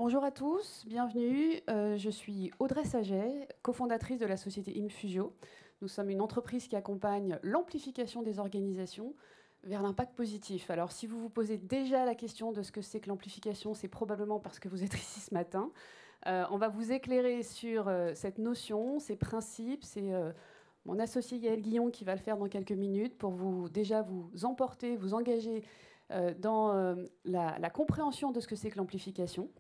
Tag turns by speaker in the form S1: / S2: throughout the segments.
S1: Bonjour à tous, bienvenue. Je suis Audrey Saget, cofondatrice de la société Infusio. Nous sommes une entreprise qui accompagne l'amplification des organisations vers l'impact positif. Alors, si vous vous posez déjà la question de ce que c'est que l'amplification, c'est probablement parce que vous êtes ici ce matin. On va vous éclairer sur cette notion, ces principes. C'est mon associé Yael Guillon qui va le faire dans quelques minutes pour vous déjà vous emporter, vous engager dans la compréhension de ce que c'est que l'amplification.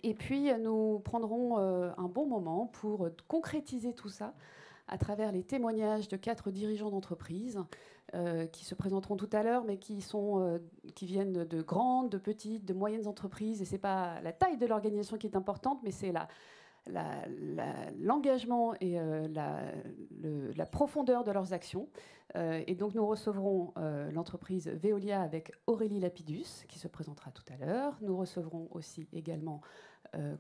S1: Et puis, nous prendrons un bon moment pour concrétiser tout ça à travers les témoignages de 4 dirigeants d'entreprise qui se présenteront tout à l'heure, mais qui viennent de grandes, de petites, de moyennes entreprises. Et ce n'est pas la taille de l'organisation qui est importante, mais c'est l'engagement et la profondeur de leurs actions. Et donc nous recevrons l'entreprise Veolia avec Aurélie Lapidus, qui se présentera tout à l'heure. Nous recevrons aussi également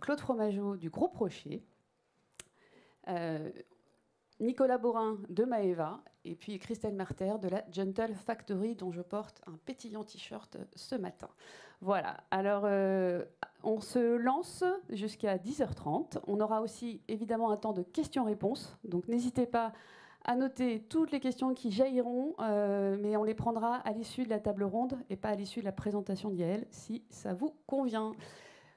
S1: Claude Fromageau du Groupe Rocher, Nicolas Borin de Maeva, et puis Christelle Marter de la Gentle Factory, dont je porte un pétillant t-shirt ce matin. Voilà, alors on se lance jusqu'à 10h30. On aura aussi évidemment un temps de questions-réponses, donc n'hésitez pas à noter toutes les questions qui jailliront, mais on les prendra à l'issue de la table ronde et pas à l'issue de la présentation de Yael, si ça vous convient.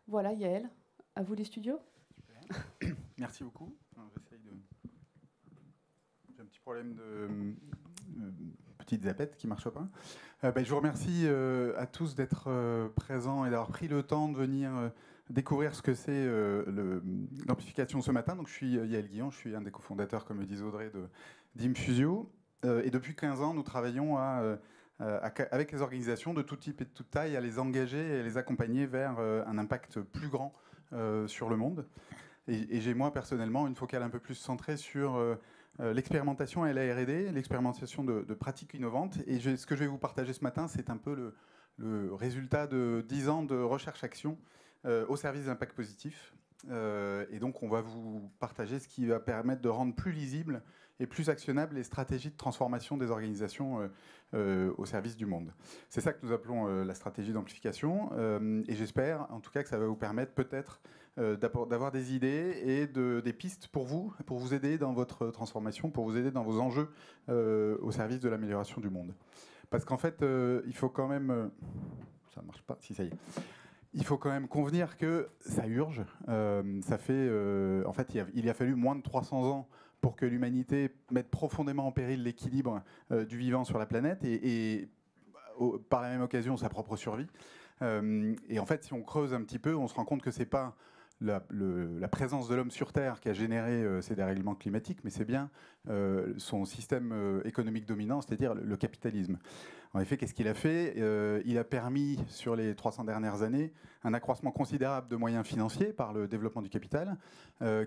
S1: Voilà Yael, à vous les studios.
S2: Super. Merci beaucoup. J'ai un petit problème de petite zapette qui ne marche pas. Je vous remercie à tous d'être présents et d'avoir pris le temps de venir découvrir ce que c'est l'amplification ce matin. Donc, je suis Yael Guillon, je suis un des cofondateurs, comme le disait Audrey, d'Infusio. Et depuis 15 ans, nous travaillons avec les organisations de tout type et de toute taille à les engager et à les accompagner vers un impact plus grand sur le monde. Et j'ai moi personnellement une focale un peu plus centrée sur l'expérimentation et la R&D, l'expérimentation de pratiques innovantes. Et ce que je vais vous partager ce matin, c'est un peu le résultat de 10 ans de recherche-action au service d'impact positif. Et donc on va vous partager ce qui va permettre de rendre plus lisible et plus actionnable les stratégies de transformation des organisations au service du monde. C'est ça que nous appelons la stratégie d'amplification. Et j'espère en tout cas que ça va vous permettre peut-être d'avoir des idées et des pistes pour vous aider dans votre transformation, pour vous aider dans vos enjeux au service de l'amélioration du monde. Parce qu'en fait, il faut quand même... ça ne marche pas, si ça y est. Il faut quand même convenir que ça urge. Ça fait, en fait, il a fallu moins de 300 ans pour que l'humanité mette profondément en péril l'équilibre du vivant sur la planète et par la même occasion sa propre survie. Et en fait, si on creuse un petit peu, on se rend compte que c'est pas la présence de l'homme sur Terre qui a généré ces dérèglements climatiques, mais c'est bien son système économique dominant, c'est-à-dire le capitalisme. En effet, qu'est-ce qu'il a fait? Il a permis, sur les 300 dernières années, un accroissement considérable de moyens financiers par le développement du capital,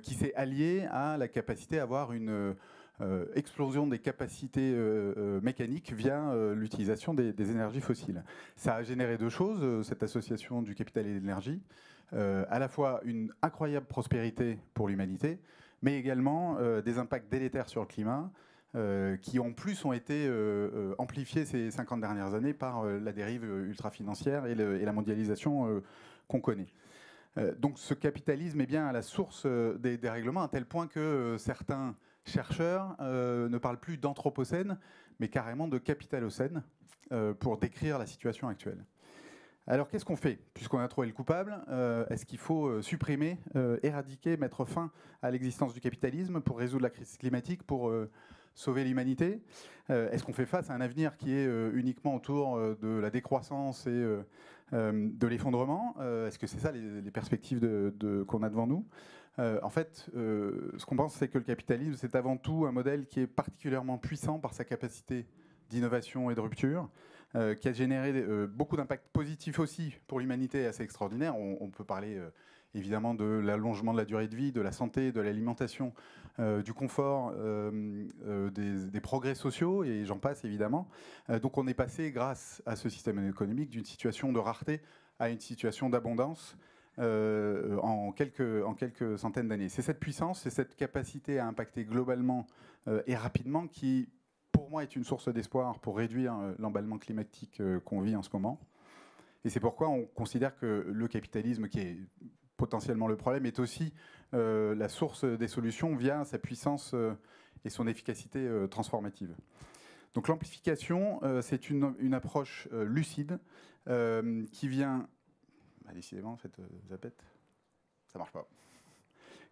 S2: qui s'est allié à la capacité à avoir une explosion des capacités mécaniques via l'utilisation des énergies fossiles. Ça a généré deux choses, cette association du capital et de l'énergie, à la fois une incroyable prospérité pour l'humanité, mais également des impacts délétères sur le climat, qui en plus ont été amplifiés ces 50 dernières années par la dérive ultra-financière et la mondialisation qu'on connaît. Donc ce capitalisme est bien à la source des dérèglements, à tel point que certains chercheurs ne parlent plus d'anthropocène, mais carrément de capitalocène, pour décrire la situation actuelle. Alors qu'est-ce qu'on fait? Puisqu'on a trouvé le coupable, est-ce qu'il faut supprimer, éradiquer, mettre fin à l'existence du capitalisme pour résoudre la crise climatique, pour sauver l'humanité? Est-ce qu'on fait face à un avenir qui est uniquement autour de la décroissance et de l'effondrement? Est-ce que c'est ça les perspectives qu'on a devant nous? En fait, ce qu'on pense, c'est que le capitalisme, c'est avant tout un modèle qui est particulièrement puissant par sa capacité d'innovation et de rupture, qui a généré beaucoup d'impacts positifs aussi pour l'humanité assez extraordinaires. On peut parler évidemment de l'allongement de la durée de vie, de la santé, de l'alimentation, du confort, des progrès sociaux, et j'en passe évidemment. Donc on est passé, grâce à ce système économique, d'une situation de rareté à une situation d'abondance en quelques centaines d'années. C'est cette puissance, c'est cette capacité à impacter globalement et rapidement qui, pour moi, est une source d'espoir pour réduire l'emballement climatique qu'on vit en ce moment. Et c'est pourquoi on considère que le capitalisme, qui est potentiellement le problème, est aussi la source des solutions via sa puissance et son efficacité transformative. Donc l'amplification, c'est une approche lucide qui vient... décidément, cette zapette, ça marche pas.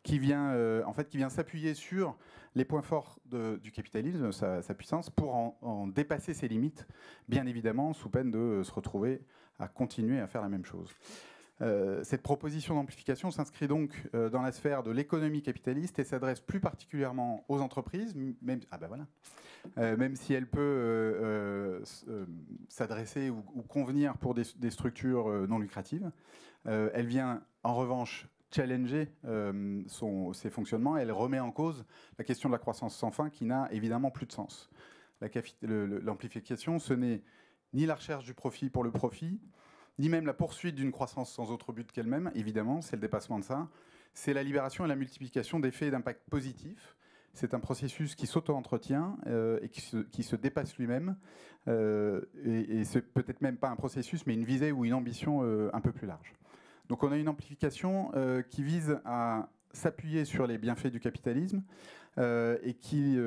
S2: Qui vient s'appuyer sur les points forts du capitalisme, sa puissance, pour en dépasser ses limites, bien évidemment, sous peine de se retrouver à continuer à faire la même chose. Cette proposition d'amplification s'inscrit donc dans la sphère de l'économie capitaliste et s'adresse plus particulièrement aux entreprises, même si elle peut s'adresser ou convenir pour des structures non lucratives. Elle vient en revanche challenger ses fonctionnements. Elle remet en cause la question de la croissance sans fin qui n'a évidemment plus de sens. L'amplification, ce n'est ni la recherche du profit pour le profit, ni même la poursuite d'une croissance sans autre but qu'elle-même, évidemment, c'est le dépassement de ça. C'est la libération et la multiplication d'effets et d'impacts positifs. C'est un processus qui s'auto-entretient et qui se dépasse lui-même. Et c'est peut-être même pas un processus, mais une visée ou une ambition un peu plus large. Donc on a une amplification qui vise à s'appuyer sur les bienfaits du capitalisme et qui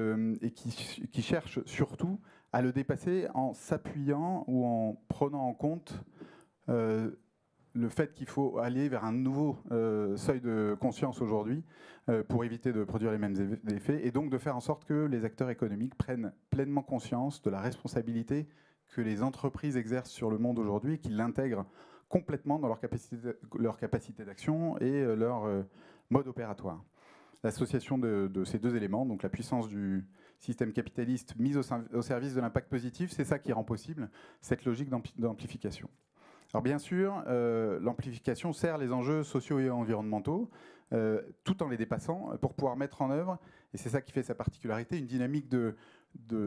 S2: cherche surtout à le dépasser en s'appuyant ou en prenant en compte le fait qu'il faut aller vers un nouveau seuil de conscience aujourd'hui pour éviter de produire les mêmes effets et donc de faire en sorte que les acteurs économiques prennent pleinement conscience de la responsabilité que les entreprises exercent sur le monde aujourd'hui et qu'ils l'intègrent complètement dans leur capacité d'action et leur mode opératoire. L'association de ces deux éléments, donc la puissance du système capitaliste mise au service de l'impact positif, c'est ça qui rend possible cette logique d'amplification. Alors bien sûr, l'amplification sert les enjeux sociaux et environnementaux, tout en les dépassant, pour pouvoir mettre en œuvre, et c'est ça qui fait sa particularité, une dynamique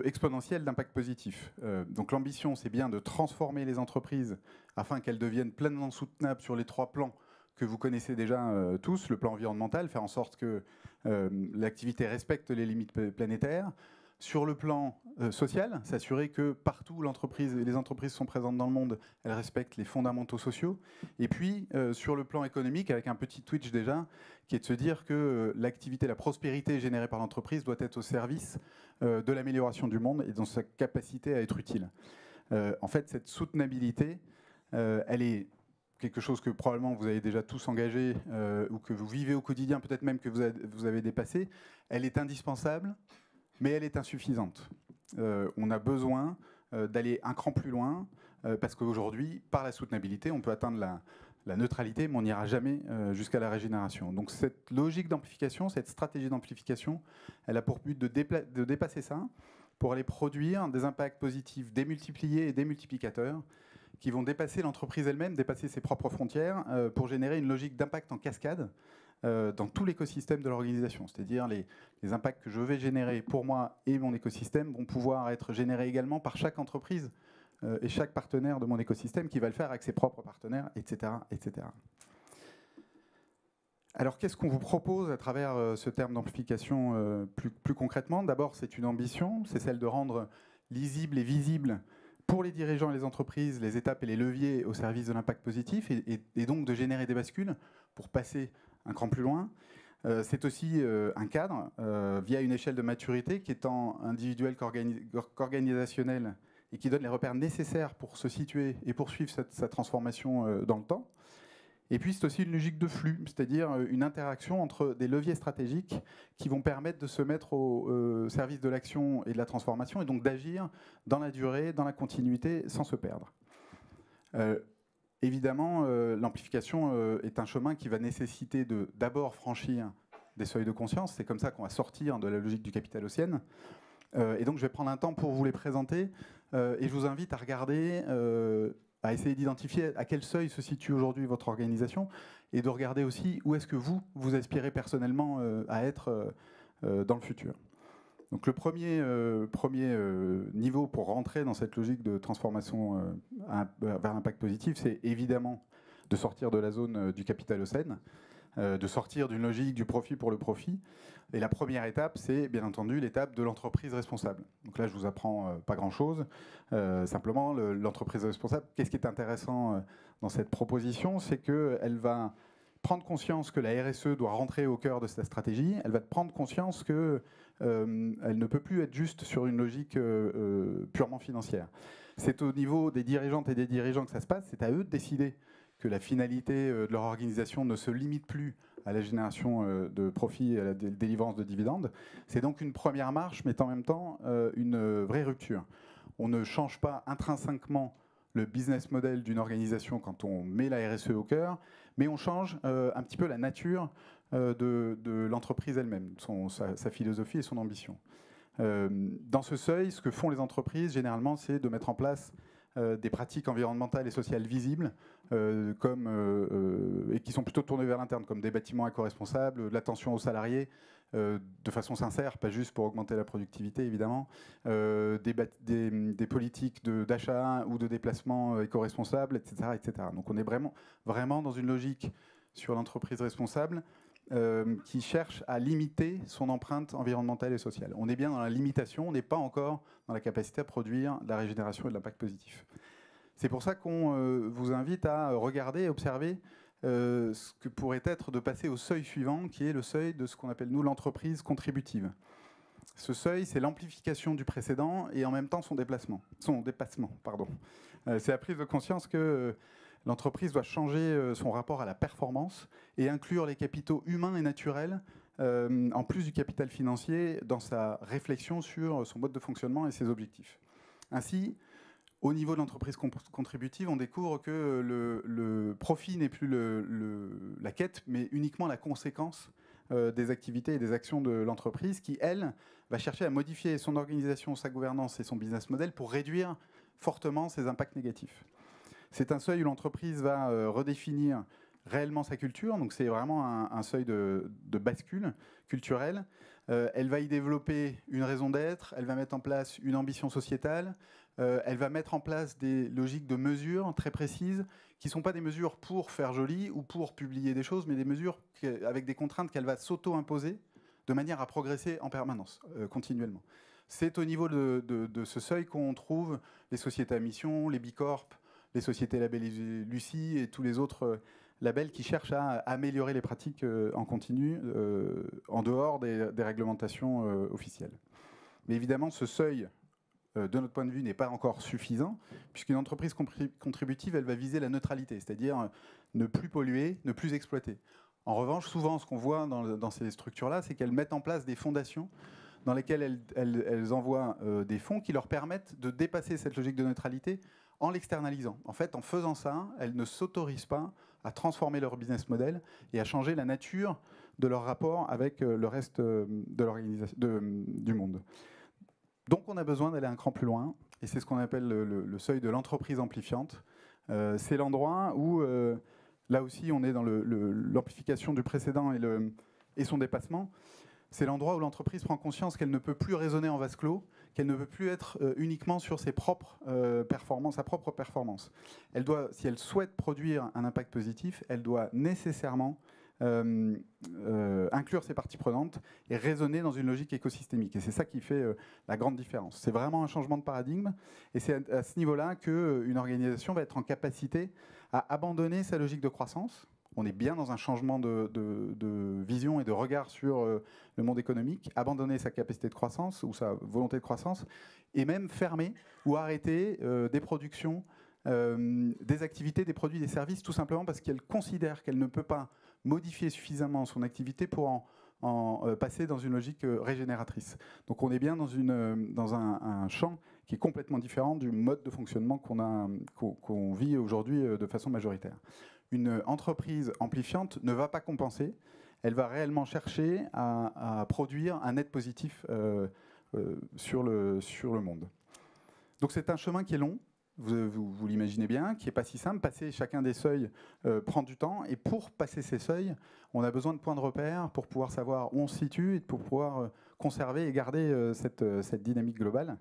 S2: exponentielle d'impact positif. Donc l'ambition, c'est bien de transformer les entreprises afin qu'elles deviennent pleinement soutenables sur les trois plans que vous connaissez déjà tous, le plan environnemental, faire en sorte que l'activité respecte les limites planétaires. Sur le plan social, s'assurer que partout où les entreprises sont présentes dans le monde, elles respectent les fondamentaux sociaux. Et puis, sur le plan économique, avec un petit twitch déjà, qui est de se dire que l'activité, la prospérité générée par l'entreprise doit être au service de l'amélioration du monde et dans sa capacité à être utile. En fait, cette soutenabilité, elle est quelque chose que probablement vous avez déjà tous engagé ou que vous vivez au quotidien, peut-être même que vous avez dépassé. Elle est indispensable, mais elle est insuffisante. On a besoin d'aller un cran plus loin, parce qu'aujourd'hui, par la soutenabilité, on peut atteindre la neutralité, mais on n'ira jamais jusqu'à la régénération. Donc cette logique d'amplification, cette stratégie d'amplification, elle a pour but de dépasser ça, pour aller produire des impacts positifs démultipliés et démultiplicateurs, qui vont dépasser l'entreprise elle-même, dépasser ses propres frontières, pour générer une logique d'impact en cascade, dans tout l'écosystème de l'organisation. C'est-à-dire les impacts que je vais générer pour moi et mon écosystème vont pouvoir être générés également par chaque entreprise et chaque partenaire de mon écosystème qui va le faire avec ses propres partenaires, etc. etc. Alors qu'est-ce qu'on vous propose à travers ce terme d'amplification plus concrètement? D'abord, c'est une ambition, c'est celle de rendre lisible et visible pour les dirigeants et les entreprises les étapes et les leviers au service de l'impact positif et donc de générer des bascules pour passer un cran plus loin. C'est aussi un cadre via une échelle de maturité qui est tant individuelle qu'organisationnelle et qui donne les repères nécessaires pour se situer et poursuivre sa transformation dans le temps. Et puis c'est aussi une logique de flux, c'est-à-dire une interaction entre des leviers stratégiques qui vont permettre de se mettre au service de l'action et de la transformation et donc d'agir dans la durée, dans la continuité, sans se perdre. Évidemment, l'amplification est un chemin qui va nécessiter de d'abord franchir des seuils de conscience. C'est comme ça qu'on va sortir de la logique du capitalocène. Et donc je vais prendre un temps pour vous les présenter et je vous invite à regarder, à essayer d'identifier à quel seuil se situe aujourd'hui votre organisation et de regarder aussi où est-ce que vous aspirez personnellement à être dans le futur. Donc le premier niveau pour rentrer dans cette logique de transformation vers l'impact positif, c'est évidemment de sortir de la zone du capitalocène, de sortir d'une logique du profit pour le profit. Et la première étape, c'est bien entendu l'étape de l'entreprise responsable. Donc là, je vous apprends pas grand-chose. Simplement, l'entreprise responsable, qu'est-ce qui est intéressant dans cette proposition, c'est qu'elle va prendre conscience que la RSE doit rentrer au cœur de sa stratégie, elle va prendre conscience qu'elle ne peut plus être juste sur une logique purement financière. C'est au niveau des dirigeantes et des dirigeants que ça se passe, c'est à eux de décider que la finalité de leur organisation ne se limite plus à la génération de profits et à la délivrance de dividendes. C'est donc une première marche, mais en même temps une vraie rupture. On ne change pas intrinsèquement le business model d'une organisation quand on met la RSE au cœur, mais on change un petit peu la nature de l'entreprise elle-même, sa philosophie et son ambition. Dans ce seuil, ce que font les entreprises, généralement, c'est de mettre en place des pratiques environnementales et sociales visibles et qui sont plutôt tournées vers l'interne, comme des bâtiments éco-responsables, de l'attention aux salariés, de façon sincère, pas juste pour augmenter la productivité, évidemment, des politiques d'achat ou de déplacement éco-responsables, etc., etc. Donc on est vraiment dans une logique sur l'entreprise responsable qui cherche à limiter son empreinte environnementale et sociale. On est bien dans la limitation, on n'est pas encore dans la capacité à produire de la régénération et de l'impact positif. C'est pour ça qu'on vous invite à regarder et observer ce que pourrait être de passer au seuil suivant, qui est le seuil de ce qu'on appelle, nous, l'entreprise contributive. Ce seuil, c'est l'amplification du précédent et en même temps son dépassement. C'est la prise de conscience que l'entreprise doit changer son rapport à la performance et inclure les capitaux humains et naturels, en plus du capital financier, dans sa réflexion sur son mode de fonctionnement et ses objectifs. Ainsi, au niveau de l'entreprise contributive, on découvre que le profit n'est plus la quête, mais uniquement la conséquence des activités et des actions de l'entreprise qui, elle, va chercher à modifier son organisation, sa gouvernance et son business model pour réduire fortement ses impacts négatifs. C'est un seuil où l'entreprise va redéfinir réellement sa culture, donc c'est vraiment un seuil de bascule culturelle. Elle va y développer une raison d'être, elle va mettre en place une ambition sociétale, elle va mettre en place des logiques de mesures très précises, qui ne sont pas des mesures pour faire joli ou pour publier des choses, mais des mesures avec des contraintes qu'elle va s'auto-imposer de manière à progresser en permanence, continuellement. C'est au niveau de ce seuil qu'on trouve les sociétés à mission, les Bicorp, les sociétés labellisées Lucie et tous les autres labels qui cherchent à améliorer les pratiques en continu en dehors des réglementations officielles. Mais évidemment, ce seuil, de notre point de vue, n'est pas encore suffisant, puisqu'une entreprise contributive, elle va viser la neutralité, c'est-à-dire ne plus polluer, ne plus exploiter. En revanche, souvent, ce qu'on voit dans ces structures-là, c'est qu'elles mettent en place des fondations dans lesquelles elles envoient des fonds qui leur permettent de dépasser cette logique de neutralité en l'externalisant. En fait, en faisant ça, elles ne s'autorisent pas à transformer leur business model et à changer la nature de leur rapport avec le reste de l'organisation, du monde. Donc on a besoin d'aller un cran plus loin, et c'est ce qu'on appelle le seuil de l'entreprise amplifiante. C'est l'endroit où, là aussi, on est dans l'amplification du précédent et son dépassement. C'est l'endroit où l'entreprise prend conscience qu'elle ne peut plus raisonner en vase clos, qu'elle ne peut plus être uniquement sur ses propres performances, sa propre performance. Elle doit, si elle souhaite produire un impact positif, elle doit nécessairement inclure ses parties prenantes et raisonner dans une logique écosystémique. Et c'est ça qui fait la grande différence. C'est vraiment un changement de paradigme, et c'est à ce niveau-là qu'une organisation va être en capacité à abandonner sa logique de croissance. On est bien dans un changement de vision et de regard sur le monde économique, abandonner sa capacité de croissance ou sa volonté de croissance, et même fermer ou arrêter des productions, des activités, des produits, des services, tout simplement parce qu'elle considère qu'elle ne peut pas modifier suffisamment son activité pour en passer dans une logique régénératrice. Donc on est bien dans un champ qui est complètement différent du mode de fonctionnement qu'on vit aujourd'hui de façon majoritaire. Une entreprise amplifiante ne va pas compenser, elle va réellement chercher à produire un net positif sur le monde. Donc c'est un chemin qui est long, vous l'imaginez bien, qui n'est pas si simple. Passer chacun des seuils prend du temps, et pour passer ces seuils, on a besoin de points de repère pour pouvoir savoir où on se situe et pour pouvoir conserver et garder cette dynamique globale.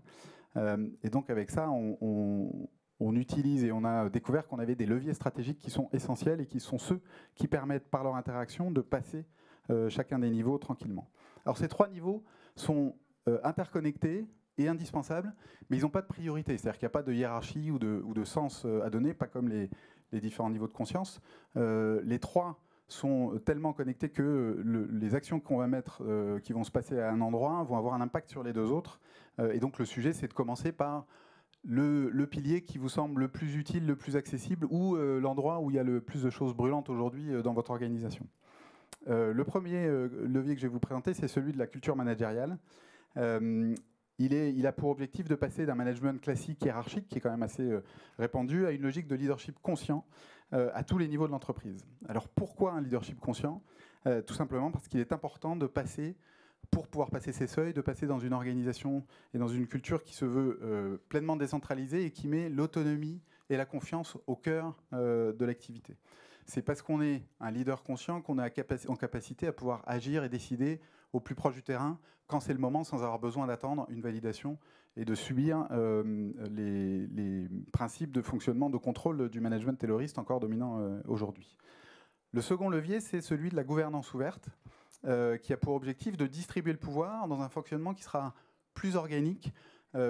S2: Et donc avec ça, on utilise et on a découvert qu'on avait des leviers stratégiques qui sont essentiels et qui sont ceux qui permettent par leur interaction de passer chacun des niveaux tranquillement. Alors ces trois niveaux sont interconnectés et indispensables, mais ils n'ont pas de priorité, c'est-à-dire qu'il n'y a pas de hiérarchie ou de sens à donner, pas comme les différents niveaux de conscience. Les trois sont tellement connectés que les actions qu'on va mettre, qui vont se passer à un endroit, vont avoir un impact sur les deux autres. Et donc le sujet, c'est de commencer par le pilier qui vous semble le plus utile, le plus accessible, ou l'endroit où il y a le plus de choses brûlantes aujourd'hui dans votre organisation. Le premier levier que je vais vous présenter, c'est celui de la culture managériale. Il a pour objectif de passer d'un management classique hiérarchique, qui est quand même assez répandu, à une logique de leadership conscient à tous les niveaux de l'entreprise. Alors pourquoi un leadership conscient ? Tout simplement parce qu'il est important de passer, pour pouvoir passer ces seuils, de passer dans une organisation et dans une culture qui se veut pleinement décentralisée et qui met l'autonomie et la confiance au cœur de l'activité. C'est parce qu'on est un leader conscient qu'on est en capacité à pouvoir agir et décider au plus proche du terrain quand c'est le moment, sans avoir besoin d'attendre une validation et de subir les principes de fonctionnement, de contrôle du management tayloriste encore dominant aujourd'hui. Le second levier, c'est celui de la gouvernance ouverte, qui a pour objectif de distribuer le pouvoir dans un fonctionnement qui sera plus organique,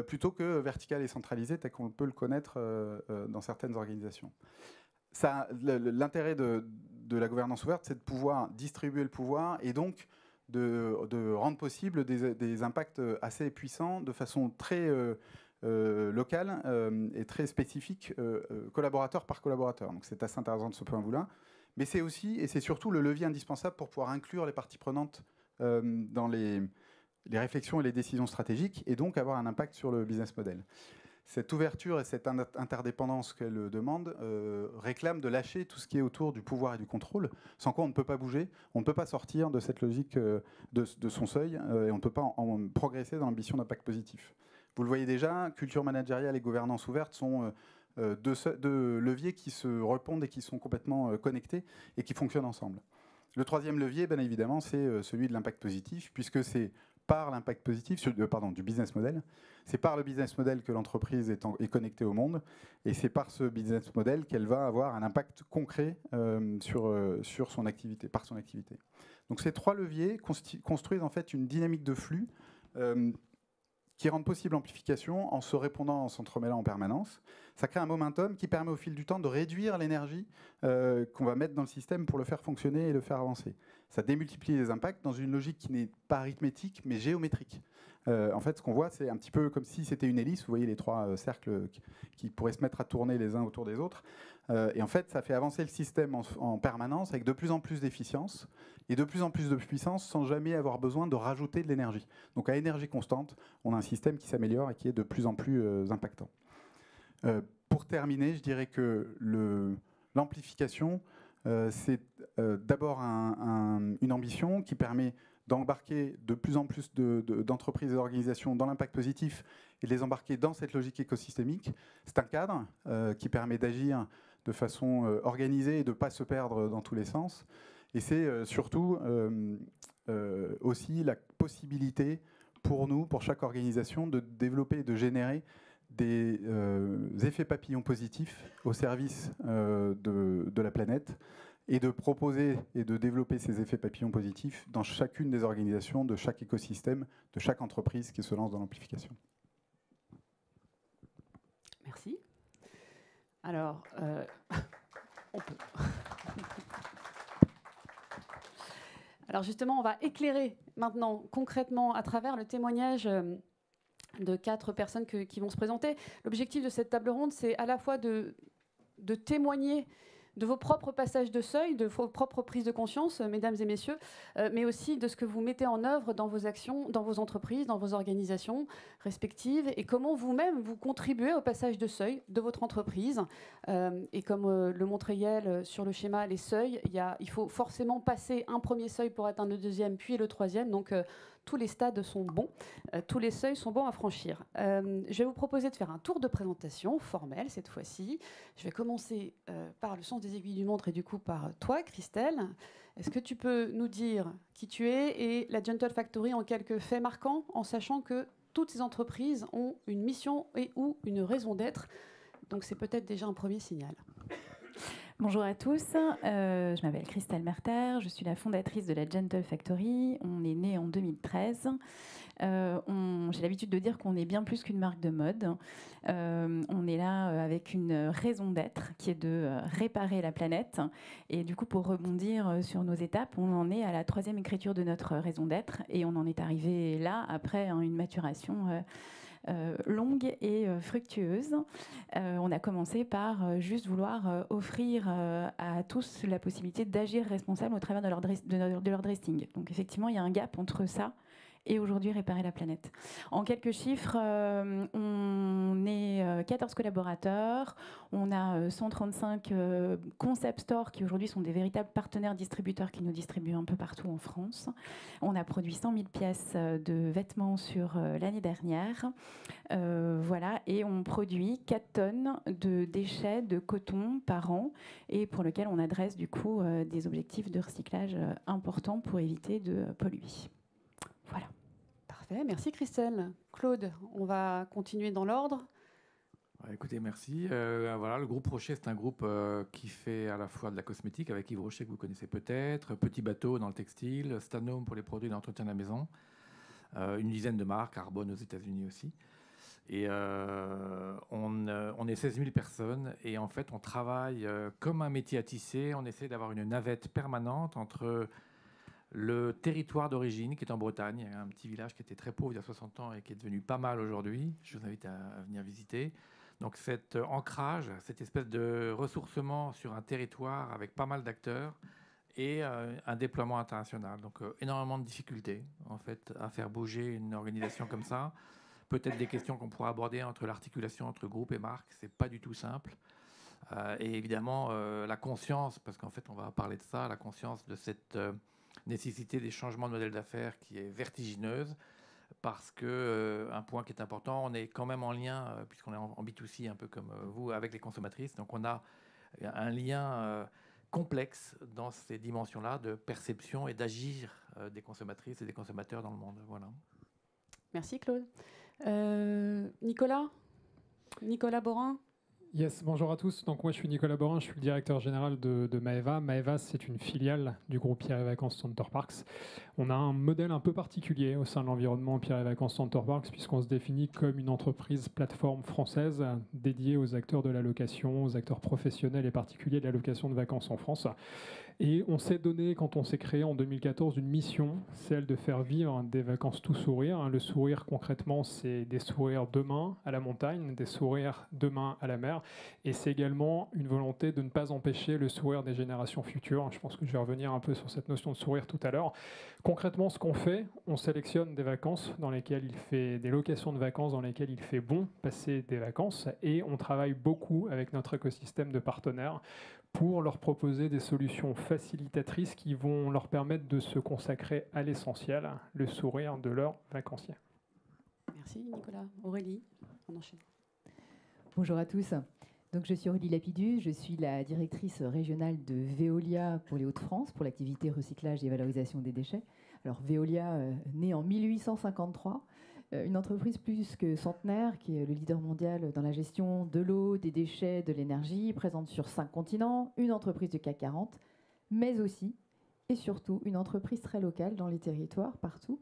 S2: plutôt que vertical et centralisé, tel qu'on peut le connaître dans certaines organisations. L'intérêt de la gouvernance ouverte, c'est de pouvoir distribuer le pouvoir et donc de rendre possible des impacts assez puissants de façon très locale et très spécifique, collaborateur par collaborateur. Donc c'est assez intéressant de ce point de vue-là. Mais c'est aussi, et c'est surtout, le levier indispensable pour pouvoir inclure les parties prenantes dans les réflexions et les décisions stratégiques et donc avoir un impact sur le business model. Cette ouverture et cette interdépendance qu'elle demande réclame de lâcher tout ce qui est autour du pouvoir et du contrôle, sans quoi on ne peut pas bouger, on ne peut pas sortir de cette logique de son seuil et on ne peut pas en progresser dans l'ambition d'impact positif. Vous le voyez déjà, culture managériale et gouvernance ouverte sont deux leviers qui se répondent et qui sont complètement connectés et qui fonctionnent ensemble. Le troisième levier, bien évidemment, c'est celui de l'impact positif, puisque c'est par l'impact positif, du business model. C'est par le business model que l'entreprise est connectée au monde, et c'est par ce business model qu'elle va avoir un impact concret sur son activité, par son activité. Donc ces trois leviers construisent en fait une dynamique de flux qui rendent possible l'amplification en se répondant, en s'entremêlant en permanence. Ça crée un momentum qui permet au fil du temps de réduire l'énergie qu'on va mettre dans le système pour le faire fonctionner et le faire avancer. Ça démultiplie les impacts dans une logique qui n'est pas arithmétique, mais géométrique. En fait, ce qu'on voit, c'est un petit peu comme si c'était une hélice. Vous voyez les trois cercles qui pourraient se mettre à tourner les uns autour des autres. Et en fait, ça fait avancer le système en permanence avec de plus en plus d'efficience et de plus en plus de puissance sans jamais avoir besoin de rajouter de l'énergie. Donc à énergie constante, on a un système qui s'améliore et qui est de plus en plus impactant. Pour terminer, je dirais que l'amplification, c'est d'abord une ambition qui permet d'embarquer de plus en plus d'entreprises et d'organisations dans l'impact positif et de les embarquer dans cette logique écosystémique. C'est un cadre qui permet d'agir de façon organisée et de ne pas se perdre dans tous les sens. Et c'est surtout aussi la possibilité pour nous, pour chaque organisation, de développer et de générer des effets papillons positifs au service de la planète et de proposer et de développer ces effets papillons positifs dans chacune des organisations, de chaque écosystème, de chaque entreprise qui se lance dans l'amplification.
S1: Merci. Alors, on peut. Alors justement, on va éclairer maintenant concrètement à travers le témoignage de 4 personnes qui vont se présenter. L'objectif de cette table ronde, c'est à la fois de témoigner de vos propres passages de seuil, de vos propres prises de conscience, mesdames et messieurs, mais aussi de ce que vous mettez en œuvre dans vos actions, dans vos entreprises, dans vos organisations respectives, et comment vous-même vous contribuez au passage de seuil de votre entreprise. Et comme le montrait Yael sur le schéma, les seuils, il faut forcément passer un premier seuil pour atteindre le deuxième, puis le troisième. Donc tous les stades sont bons, tous les seuils sont bons à franchir. Je vais vous proposer de faire un tour de présentation formel cette fois-ci. Je vais commencer par le sens des aiguilles du montre et du coup par toi, Christelle. Est-ce que tu peux nous dire qui tu es et la Gentle Factory en quelques faits marquants, en sachant que toutes ces entreprises ont une mission et ou une raison d'être. Donc c'est peut-être déjà un premier signal.
S3: Bonjour à tous, je m'appelle Christelle Merter, je suis la fondatrice de la Gentle Factory. On est né en 2013. J'ai l'habitude de dire qu'on est bien plus qu'une marque de mode. On est là avec une raison d'être qui est de réparer la planète. Et du coup, pour rebondir sur nos étapes, on en est à la 3e écriture de notre raison d'être. Et on en est arrivé là après une maturation longue et fructueuse. On a commencé par juste vouloir offrir à tous la possibilité d'agir responsable au travers de leur dressing. Donc effectivement, il y a un gap entre ça et aujourd'hui réparer la planète. En quelques chiffres, on est 14 collaborateurs, on a 135 concept stores qui aujourd'hui sont des véritables partenaires distributeurs qui nous distribuent un peu partout en France. On a produit 100 000 pièces de vêtements sur l'année dernière. Voilà, et on produit 4 tonnes de déchets de coton par an et pour lequel on adresse du coup des objectifs de recyclage importants pour éviter de polluer. Voilà.
S1: Parfait, merci Christelle. Claude, on va continuer dans l'ordre.
S4: Écoutez, merci. Voilà, le groupe Rocher, c'est un groupe qui fait à la fois de la cosmétique avec Yves Rocher que vous connaissez peut-être, Petit Bateau dans le textile, Stanome pour les produits d'entretien de la maison, une dizaine de marques, Arbonne aux États-Unis aussi. Et on est 16 000 personnes et en fait on travaille comme un métier à tisser. On essaie d'avoir une navette permanente entre le territoire d'origine qui est en Bretagne, un petit village qui était très pauvre il y a 60 ans et qui est devenu pas mal aujourd'hui. Je vous invite à venir visiter. Donc cet ancrage, cette espèce de ressourcement sur un territoire avec pas mal d'acteurs et un déploiement international. Donc énormément de difficultés en fait à faire bouger une organisation comme ça. Peut-être des questions qu'on pourra aborder entre l'articulation entre groupe et marque, c'est pas du tout simple. Et évidemment la conscience, parce qu'en fait on va parler de ça, la conscience de cette nécessité des changements de modèle d'affaires qui est vertigineuse, parce que un point qui est important, on est quand même en lien, puisqu'on est en B2C un peu comme vous, avec les consommatrices, donc on a un lien complexe dans ces dimensions-là de perception et d'agir des consommatrices et des consommateurs dans le monde. Voilà.
S1: Merci Claude. Nicolas Borin.
S5: Yes, bonjour à tous. Donc moi je suis Nicolas Borin, je suis le directeur général de Maeva. Maeva, c'est une filiale du groupe Pierre et Vacances Center Parcs. On a un modèle un peu particulier au sein de l'environnement Pierre et Vacances Center Parcs puisqu'on se définit comme une entreprise plateforme française dédiée aux acteurs de la location, aux acteurs professionnels et particuliers de la location de vacances en France. Et on s'est donné, quand on s'est créé en 2014, une mission, celle de faire vivre des vacances tout sourire. Le sourire, concrètement, c'est des sourires demain à la montagne, des sourires demain à la mer. Et c'est également une volonté de ne pas empêcher le sourire des générations futures. Je pense que je vais revenir un peu sur cette notion de sourire tout à l'heure. Concrètement, ce qu'on fait, on sélectionne des vacances dans lesquelles il fait des locations de vacances dans lesquelles il fait bon passer des vacances. Et on travaille beaucoup avec notre écosystème de partenaires pour leur proposer des solutions facilitatrices qui vont leur permettre de se consacrer à l'essentiel, le sourire de leurs vacanciers.
S1: Merci Nicolas. Aurélie, on enchaîne.
S6: Bonjour à tous. Donc, je suis Aurélie Lapidus, je suis la directrice régionale de Veolia pour les Hauts-de-France, pour l'activité recyclage et valorisation des déchets. Alors Veolia, née en 1853, une entreprise plus que centenaire, qui est le leader mondial dans la gestion de l'eau, des déchets, de l'énergie, présente sur 5 continents, une entreprise du CAC 40, mais aussi et surtout une entreprise très locale dans les territoires, partout,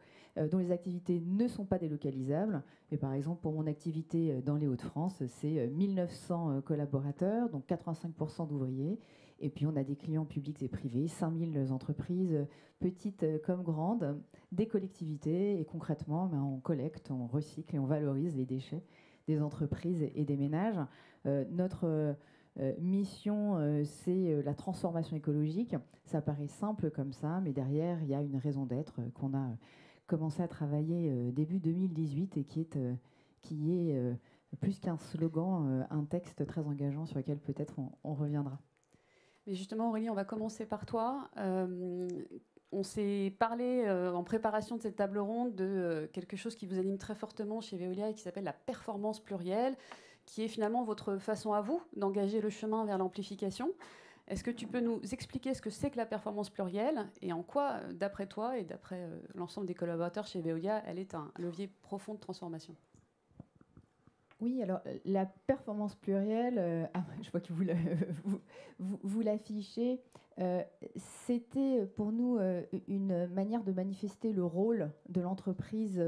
S6: dont les activités ne sont pas délocalisables. Et par exemple, pour mon activité dans les Hauts-de-France, c'est 1900 collaborateurs, donc 85% d'ouvriers. Et puis on a des clients publics et privés, 5000 entreprises, petites comme grandes, des collectivités. Et concrètement, on collecte, on recycle et on valorise les déchets des entreprises et des ménages. Notre mission, c'est la transformation écologique. Ça paraît simple comme ça, mais derrière, il y a une raison d'être qu'on a commencé à travailler début 2018 et qui est plus qu'un slogan, un texte très engageant sur lequel peut-être on reviendra.
S1: Mais justement, Aurélie, on va commencer par toi. On s'est parlé en préparation de cette table ronde de quelque chose qui vous anime très fortement chez Veolia et qui s'appelle la performance plurielle, qui est finalement votre façon à vous d'engager le chemin vers l'amplification. Est-ce que tu peux nous expliquer ce que c'est que la performance plurielle et en quoi, d'après toi et d'après l'ensemble des collaborateurs chez Veolia, elle est un levier profond de transformation ?
S6: Oui, alors la performance plurielle, je vois que vous l'affichez, c'était pour nous une manière de manifester le rôle de l'entreprise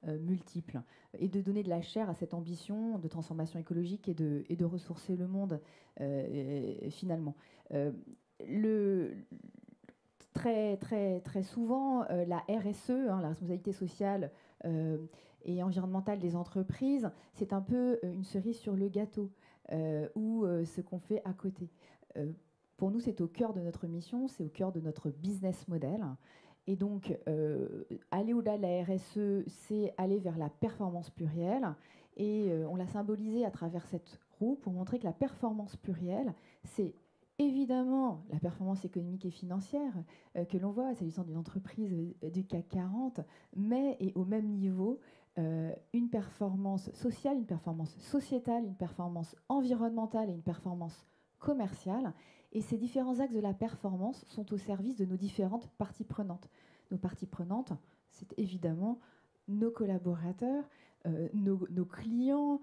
S6: multiple et de donner de la chair à cette ambition de transformation écologique et de ressourcer le monde finalement. Très souvent, la RSE, la responsabilité sociale et environnementale des entreprises, c'est un peu une cerise sur le gâteau ou ce qu'on fait à côté. Pour nous, c'est au cœur de notre mission, c'est au cœur de notre business model. Et donc, aller au-delà de la RSE, c'est aller vers la performance plurielle. Et on l'a symbolisé à travers cette roue pour montrer que la performance plurielle, c'est évidemment la performance économique et financière que l'on voit s'agissant d'une entreprise du CAC 40, mais et au même niveau, une performance sociale, une performance sociétale, une performance environnementale et une performance commerciale. Et ces différents axes de la performance sont au service de nos différentes parties prenantes. Nos parties prenantes, c'est évidemment nos collaborateurs, nos clients,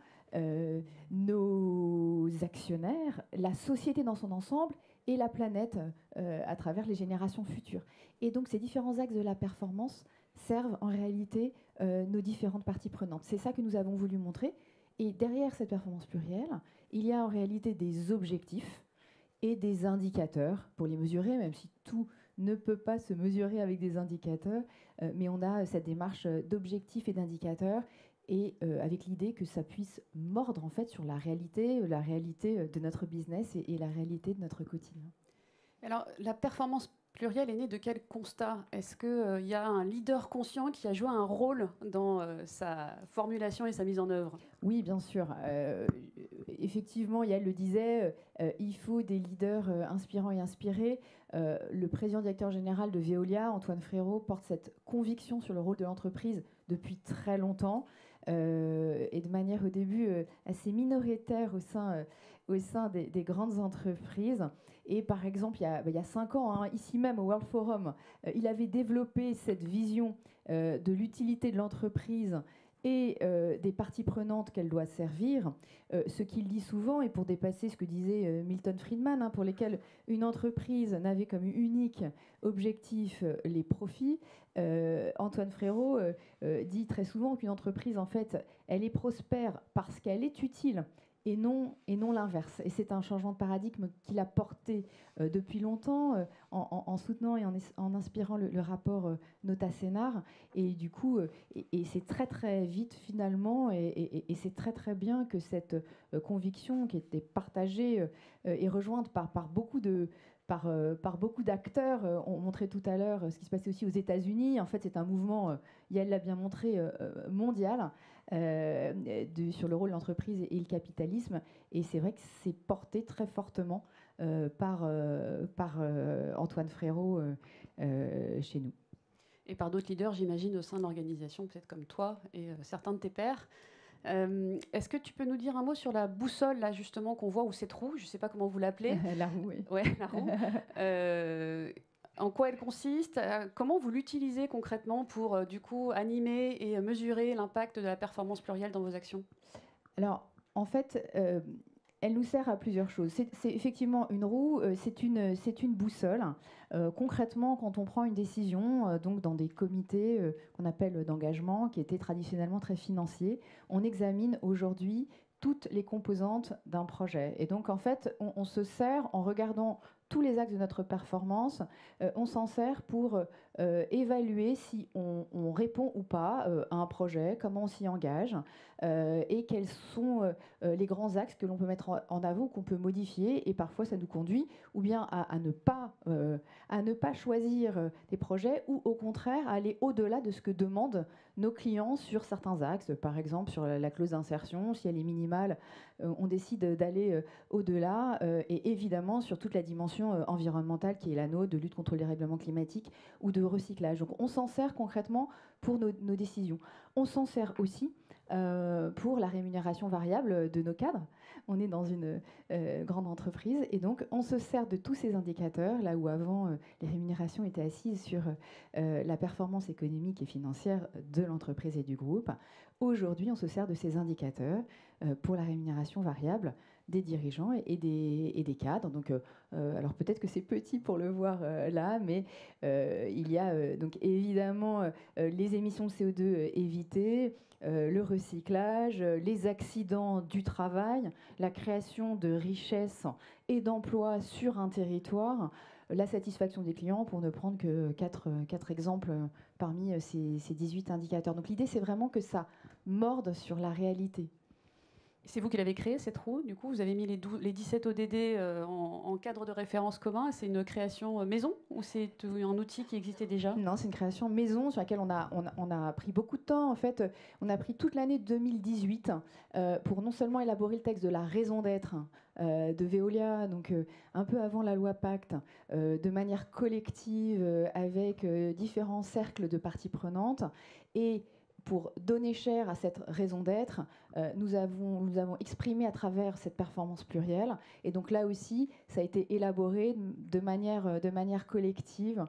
S6: nos actionnaires, la société dans son ensemble et la planète à travers les générations futures. Et donc ces différents axes de la performance servent en réalité nos différentes parties prenantes. C'est ça que nous avons voulu montrer. Et derrière cette performance plurielle, il y a en réalité des objectifs et des indicateurs pour les mesurer, même si tout ne peut pas se mesurer avec des indicateurs, mais on a cette démarche d'objectifs et d'indicateurs, et avec l'idée que ça puisse mordre en fait sur la réalité de notre business et la réalité de notre quotidien.
S1: Alors, la performance plurielle est née de quel constat? Est-ce qu'il y a un leader conscient qui a joué un rôle dans sa formulation et sa mise en œuvre?
S6: Oui, bien sûr. Effectivement, Yael le disait, il faut des leaders inspirants et inspirés. Le président directeur général de Veolia, Antoine Frérot, porte cette conviction sur le rôle de l'entreprise depuis très longtemps. Et de manière au début assez minoritaire au sein des grandes entreprises. Et par exemple, il y a 5 ans, ici même au World Forum, il avait développé cette vision de l'utilité de l'entreprise et des parties prenantes qu'elle doit servir, ce qu'il dit souvent, et pour dépasser ce que disait Milton Friedman, pour lesquels une entreprise n'avait comme unique objectif les profits, Antoine Frérot dit très souvent qu'une entreprise, en fait, elle est prospère parce qu'elle est utile et non l'inverse. Et c'est un changement de paradigme qu'il a porté depuis longtemps en soutenant et en inspirant le rapport Nota-Sénar. Et du coup, et c'est très très vite finalement, et c'est très très bien que cette conviction qui était partagée et rejointe par beaucoup d'acteurs. On montrait tout à l'heure ce qui se passait aussi aux États-Unis. En fait, c'est un mouvement, Yael l'a bien montré, mondial, sur le rôle de l'entreprise et le capitalisme. Et c'est vrai que c'est porté très fortement par Antoine Frérot chez nous.
S1: Et par d'autres leaders, j'imagine, au sein de l'organisation, peut-être comme toi et certains de tes pairs. Est-ce que tu peux nous dire un mot sur la boussole, là, justement, qu'on voit, ou cette roue? Je ne sais pas comment vous l'appelez.
S6: La roue, oui.
S1: Ouais, la roue. En quoi elle consiste? Comment vous l'utilisez concrètement pour, du coup, animer et mesurer l'impact de la performance plurielle dans vos actions?
S6: Alors, en fait, elle nous sert à plusieurs choses. C'est effectivement une roue, c'est une boussole. Concrètement, quand on prend une décision, donc dans des comités qu'on appelle d'engagement, qui étaient traditionnellement très financiers, on examine aujourd'hui toutes les composantes d'un projet. Et donc, en fait, on se sert, en regardant tous les axes de notre performance, on s'en sert pour évaluer si on répond ou pas à un projet, comment on s'y engage, et quels sont les grands axes que l'on peut mettre en avant, qu'on peut modifier. Et parfois, ça nous conduit ou bien à ne pas choisir des projets, ou au contraire, à aller au-delà de ce que demandent nos clients sur certains axes. Par exemple, sur la clause d'insertion, si elle est minimale, on décide d'aller au-delà, et évidemment sur toute la dimension environnementale qui est la nôtre, de lutte contre les règlements climatiques ou de recyclage. Donc on s'en sert concrètement pour nos décisions. On s'en sert aussi pour la rémunération variable de nos cadres. On est dans une grande entreprise et donc on se sert de tous ces indicateurs, là où avant les rémunérations étaient assises sur la performance économique et financière de l'entreprise et du groupe. Aujourd'hui, on se sert de ces indicateurs pour la rémunération variable des dirigeants et des cadres. Donc, alors peut-être que c'est petit pour le voir là, mais il y a donc évidemment les émissions de CO2 évitées, le recyclage, les accidents du travail, la création de richesses et d'emplois sur un territoire, la satisfaction des clients, pour ne prendre que quatre exemples parmi ces 18 indicateurs. Donc l'idée, c'est vraiment que ça morde sur la réalité.
S1: C'est vous qui l'avez créé, cette roue. Du coup, vous avez mis les 17 ODD en cadre de référence commun. C'est une création maison ou c'est un outil qui existait déjà?
S6: Non, c'est une création maison sur laquelle on a pris beaucoup de temps. En fait, on a pris toute l'année 2018 pour non seulement élaborer le texte de la raison d'être de Veolia, donc un peu avant la loi Pacte, de manière collective avec différents cercles de parties prenantes, et pour donner chair à cette raison d'être, nous avons exprimé à travers cette performance plurielle. Et donc là aussi, ça a été élaboré de manière collective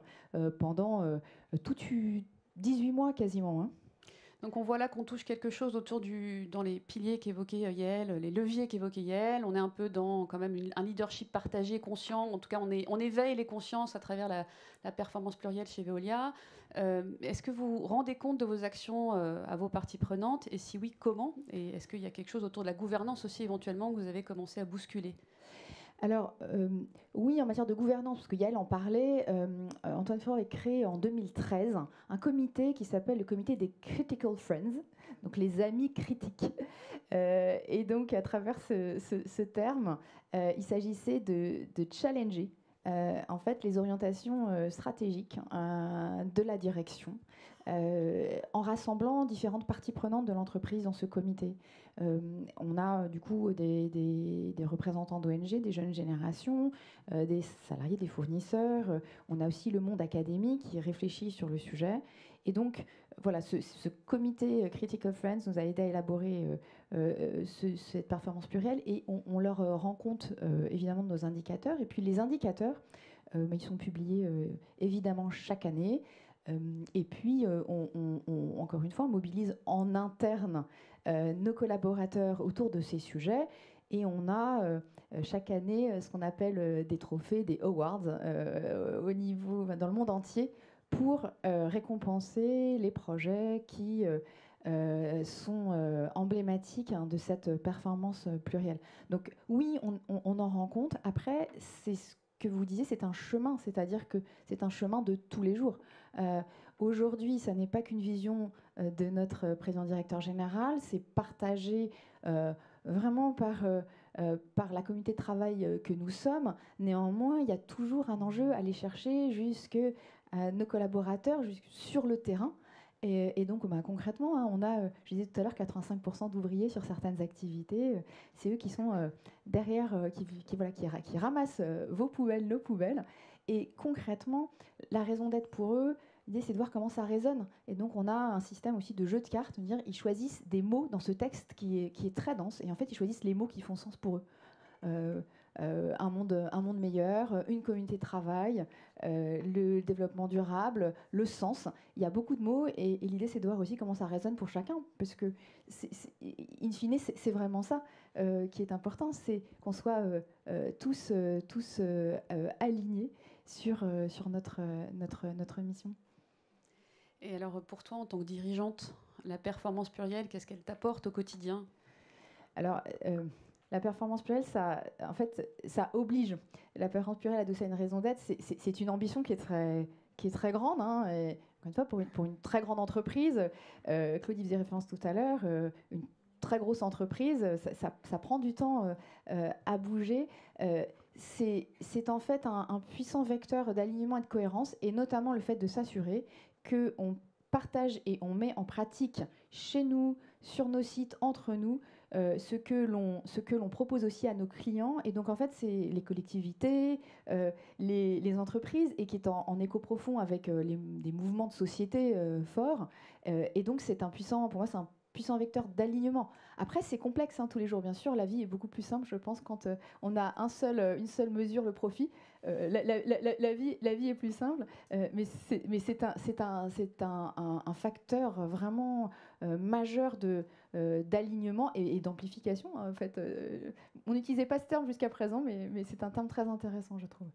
S6: pendant tout 18 mois quasiment. Hein.
S1: Donc on voit là qu'on touche quelque chose dans les piliers qu'évoquait Yael, les leviers qu'évoquait Yael. On est un peu dans quand même un leadership partagé, conscient. En tout cas, on éveille les consciences à travers la performance plurielle chez Veolia. Est-ce que vous vous rendez compte de vos actions à vos parties prenantes? Et si oui, comment? Et est-ce qu'il y a quelque chose autour de la gouvernance aussi éventuellement que vous avez commencé à bousculer?
S6: Alors, oui, en matière de gouvernance, parce que Yael en parlait, Antoine Faure a créé en 2013 un comité qui s'appelle le comité des Critical Friends, donc les amis critiques. Et donc, à travers ce terme, il s'agissait de challenger en fait les orientations stratégiques de la direction, en rassemblant différentes parties prenantes de l'entreprise dans ce comité. On a du coup des représentants d'ONG, des jeunes générations, des salariés, des fournisseurs. On a aussi le monde académique qui réfléchit sur le sujet. Et donc, voilà, ce comité Critical Friends nous a aidé à élaborer cette performance plurielle, et on leur rend compte évidemment de nos indicateurs. Et puis les indicateurs, ils sont publiés évidemment chaque année. Et puis, encore une fois, on mobilise en interne nos collaborateurs autour de ces sujets. Et on a chaque année ce qu'on appelle des trophées, des awards au niveau, dans le monde entier, pour récompenser les projets qui sont emblématiques de cette performance plurielle. Donc oui, on en rend compte. Après, c'est ce que vous disiez, c'est un chemin, c'est-à-dire que c'est un chemin de tous les jours. Aujourd'hui, ça n'est pas qu'une vision de notre président-directeur général, c'est partagé vraiment par la communauté de travail que nous sommes. Néanmoins, il y a toujours un enjeu à aller chercher jusque nos collaborateurs, sur le terrain. Et donc, concrètement, on a, je disais tout à l'heure, 85% d'ouvriers sur certaines activités. C'est eux qui sont derrière, qui ramassent vos poubelles, nos poubelles. Et concrètement, la raison d'être pour eux, l'idée, c'est de voir comment ça résonne. Et donc, on a un système aussi de jeu de cartes. Dire, ils choisissent des mots dans ce texte qui est très dense. Et en fait, ils choisissent les mots qui font sens pour eux. Un monde meilleur, une communauté de travail, le développement durable, le sens. Il y a beaucoup de mots, et l'idée, c'est de voir aussi comment ça résonne pour chacun, parce que, in fine, c'est vraiment ça qui est important, c'est qu'on soit tous alignés sur notre mission.
S1: Et alors, pour toi, en tant que dirigeante, la performance plurielle, qu'est-ce qu'elle t'apporte au quotidien?
S6: Alors, la performance plurielle, ça oblige. La performance plurielle adossée à une raison d'être, c'est une ambition qui est très grande. Hein, et encore une fois, pour une très grande entreprise, Claudie faisait référence tout à l'heure, une très grosse entreprise, ça prend du temps à bouger. C'est en fait un puissant vecteur d'alignement et de cohérence, et notamment le fait de s'assurer qu'on partage et on met en pratique chez nous, sur nos sites, entre nous, ce que l'on propose aussi à nos clients. Et donc en fait, c'est les collectivités, les entreprises, et qui est en écho profond avec des mouvements de société forts. Et donc c'est pour moi, c'est un puissant vecteur d'alignement. Après, c'est complexe tous les jours, bien sûr. La vie est beaucoup plus simple, je pense, quand on a une seule mesure, le profit. La vie est plus simple, mais c'est un facteur vraiment majeur d'alignement et d'amplification. En fait, on n'utilisait pas ce terme jusqu'à présent, mais c'est un terme très intéressant, je trouve.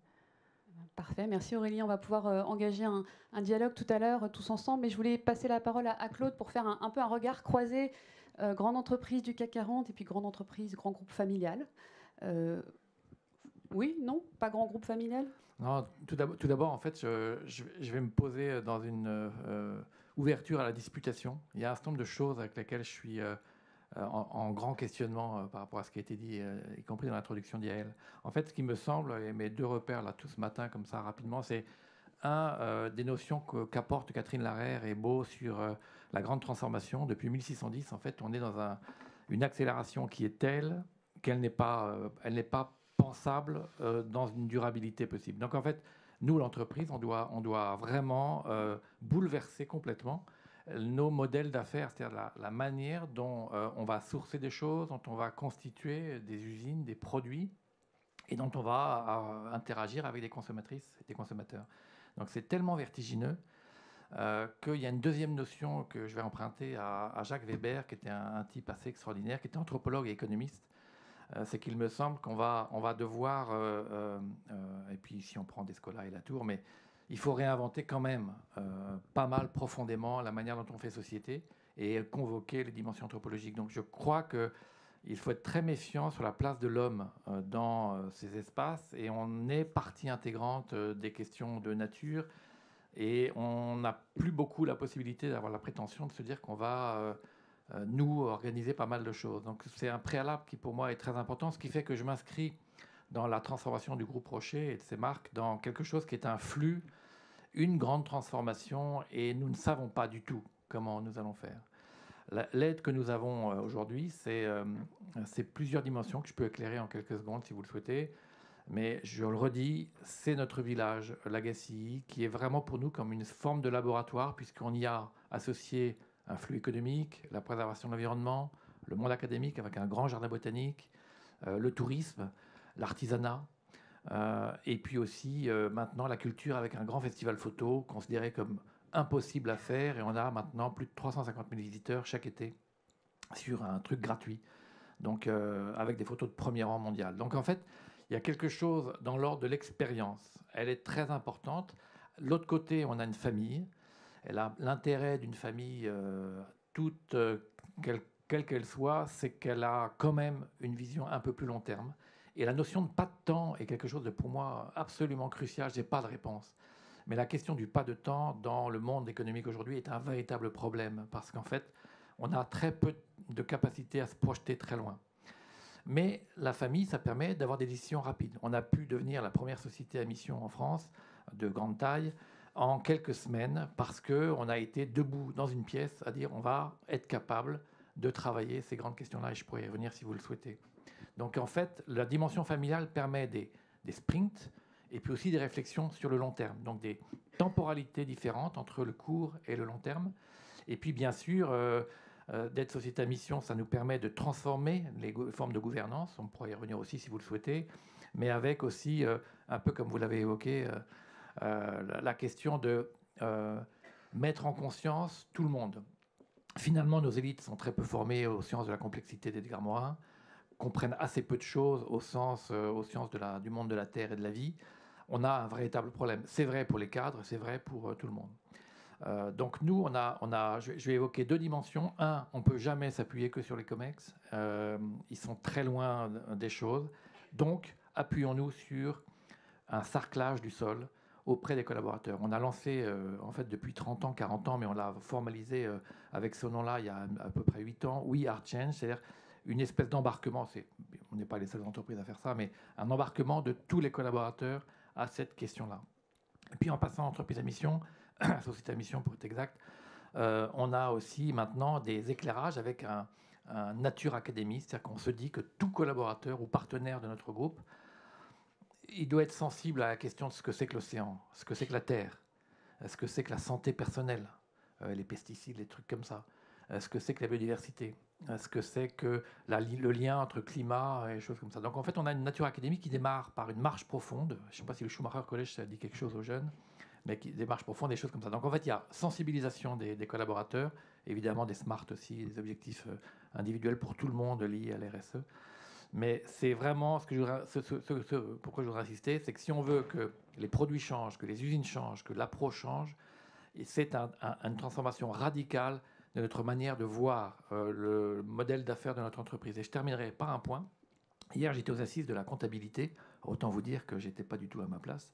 S1: Parfait, merci Aurélie. On va pouvoir engager un dialogue tout à l'heure tous ensemble. Mais je voulais passer la parole à Claude pour faire un peu un regard croisé, grande entreprise du CAC 40 et puis grande entreprise, grand groupe familial. Oui, non, pas grand groupe familial?
S4: Non, tout d'abord, en fait, je vais me poser dans une ouverture à la disputation. Il y a un certain nombre de choses avec lesquelles je suis en grand questionnement par rapport à ce qui a été dit, y compris dans l'introduction d'Yael. En fait, ce qui me semble, et mes deux repères là tout ce matin, comme ça, rapidement, c'est des notions qu'apporte Catherine Larère et Beau sur la grande transformation. Depuis 1610, en fait, on est dans une accélération qui est telle qu'elle n'est pas pensable dans une durabilité possible. Donc, en fait, nous, l'entreprise, on doit vraiment bouleverser complètement nos modèles d'affaires, c'est-à-dire la manière dont on va sourcer des choses, dont on va constituer des usines, des produits, et dont on va interagir avec des consommatrices et des consommateurs. Donc c'est tellement vertigineux qu'il y a une deuxième notion que je vais emprunter à Jacques Weber, qui était un type assez extraordinaire, qui était anthropologue et économiste. C'est qu'il me semble qu'on va devoir, et puis si on prend Descola et Latour, mais il faut réinventer quand même pas mal profondément la manière dont on fait société et convoquer les dimensions anthropologiques. Donc je crois qu'il faut être très méfiant sur la place de l'homme dans ces espaces, et on est partie intégrante des questions de nature, et on n'a plus beaucoup la possibilité d'avoir la prétention de se dire qu'on va nous organiser pas mal de choses. Donc c'est un préalable qui pour moi est très important, ce qui fait que je m'inscris dans la transformation du groupe Rocher et de ses marques dans quelque chose qui est un flux, une grande transformation, et nous ne savons pas du tout comment nous allons faire. L'aide que nous avons aujourd'hui, c'est plusieurs dimensions que je peux éclairer en quelques secondes si vous le souhaitez. Mais je le redis, c'est notre village Legacy qui est vraiment pour nous comme une forme de laboratoire, puisqu'on y a associé un flux économique, la préservation de l'environnement, le monde académique avec un grand jardin botanique, le tourisme, l'artisanat, et puis aussi maintenant la culture avec un grand festival photo considéré comme impossible à faire, et on a maintenant plus de 350 000 visiteurs chaque été sur un truc gratuit, donc avec des photos de premier rang mondial. Donc en fait, il y a quelque chose dans l'ordre de l'expérience. Elle est très importante. De l'autre côté, on a une famille. L'intérêt d'une famille, quelle qu'elle soit, c'est qu'elle a quand même une vision un peu plus long terme. Et la notion de pas de temps est quelque chose de, pour moi, absolument crucial. Je n'ai pas de réponse. Mais la question du pas de temps dans le monde économique aujourd'hui est un véritable problème, parce qu'en fait, on a très peu de capacité à se projeter très loin. Mais la famille, ça permet d'avoir des décisions rapides. On a pu devenir la première société à mission en France de grande taille en quelques semaines, parce qu'on a été debout dans une pièce à dire on va être capable de travailler ces grandes questions-là, et je pourrais y revenir si vous le souhaitez. Donc en fait, la dimension familiale permet des sprints et puis aussi des réflexions sur le long terme, donc des temporalités différentes entre le court et le long terme. Et puis bien sûr, d'être société à mission, ça nous permet de transformer les formes de gouvernance, on pourrait y revenir aussi si vous le souhaitez, mais avec aussi, un peu comme vous l'avez évoqué, la question de mettre en conscience tout le monde. Finalement, nos élites sont très peu formées aux sciences de la complexité d'Edgar Morin, comprennent assez peu de choses aux sciences du monde de la Terre et de la vie. On a un véritable problème. C'est vrai pour les cadres, c'est vrai pour tout le monde. Donc nous, je vais évoquer deux dimensions. Un, on ne peut jamais s'appuyer que sur les COMEX. Ils sont très loin des choses. Donc, appuyons-nous sur un sarclage du sol auprès des collaborateurs. On a lancé, en fait, depuis 30 ans, 40 ans, mais on l'a formalisé avec ce nom-là il y a à peu près 8 ans, We Are Change, c'est-à-dire une espèce d'embarquement, on n'est pas les seules entreprises à faire ça, mais un embarquement de tous les collaborateurs à cette question-là. Et puis en passant entreprise à mission, société à mission pour être exact, on a aussi maintenant des éclairages avec un nature académie, c'est-à-dire qu'on se dit que tout collaborateur ou partenaire de notre groupe, il doit être sensible à la question de ce que c'est que l'océan, ce que c'est que la terre, ce que c'est que la santé personnelle, les pesticides, les trucs comme ça. ce que c'est que la biodiversité, ce que c'est que le lien entre climat et choses comme ça. Donc en fait, on a une nature académique qui démarre par une marche profonde. Je ne sais pas si le Schumacher College, ça dit quelque chose aux jeunes, mais qui démarche profonde, des choses comme ça. Donc en fait, il y a sensibilisation des collaborateurs, évidemment des SMART aussi, des objectifs individuels pour tout le monde liés à l'RSE. Mais c'est vraiment pourquoi je voudrais insister, c'est que si on veut que les produits changent, que les usines changent, que l'approche change, c'est une transformation radicale de notre manière de voir le modèle d'affaires de notre entreprise. Et je terminerai par un point. Hier, j'étais aux assises de la comptabilité. Autant vous dire que je n'étais pas du tout à ma place.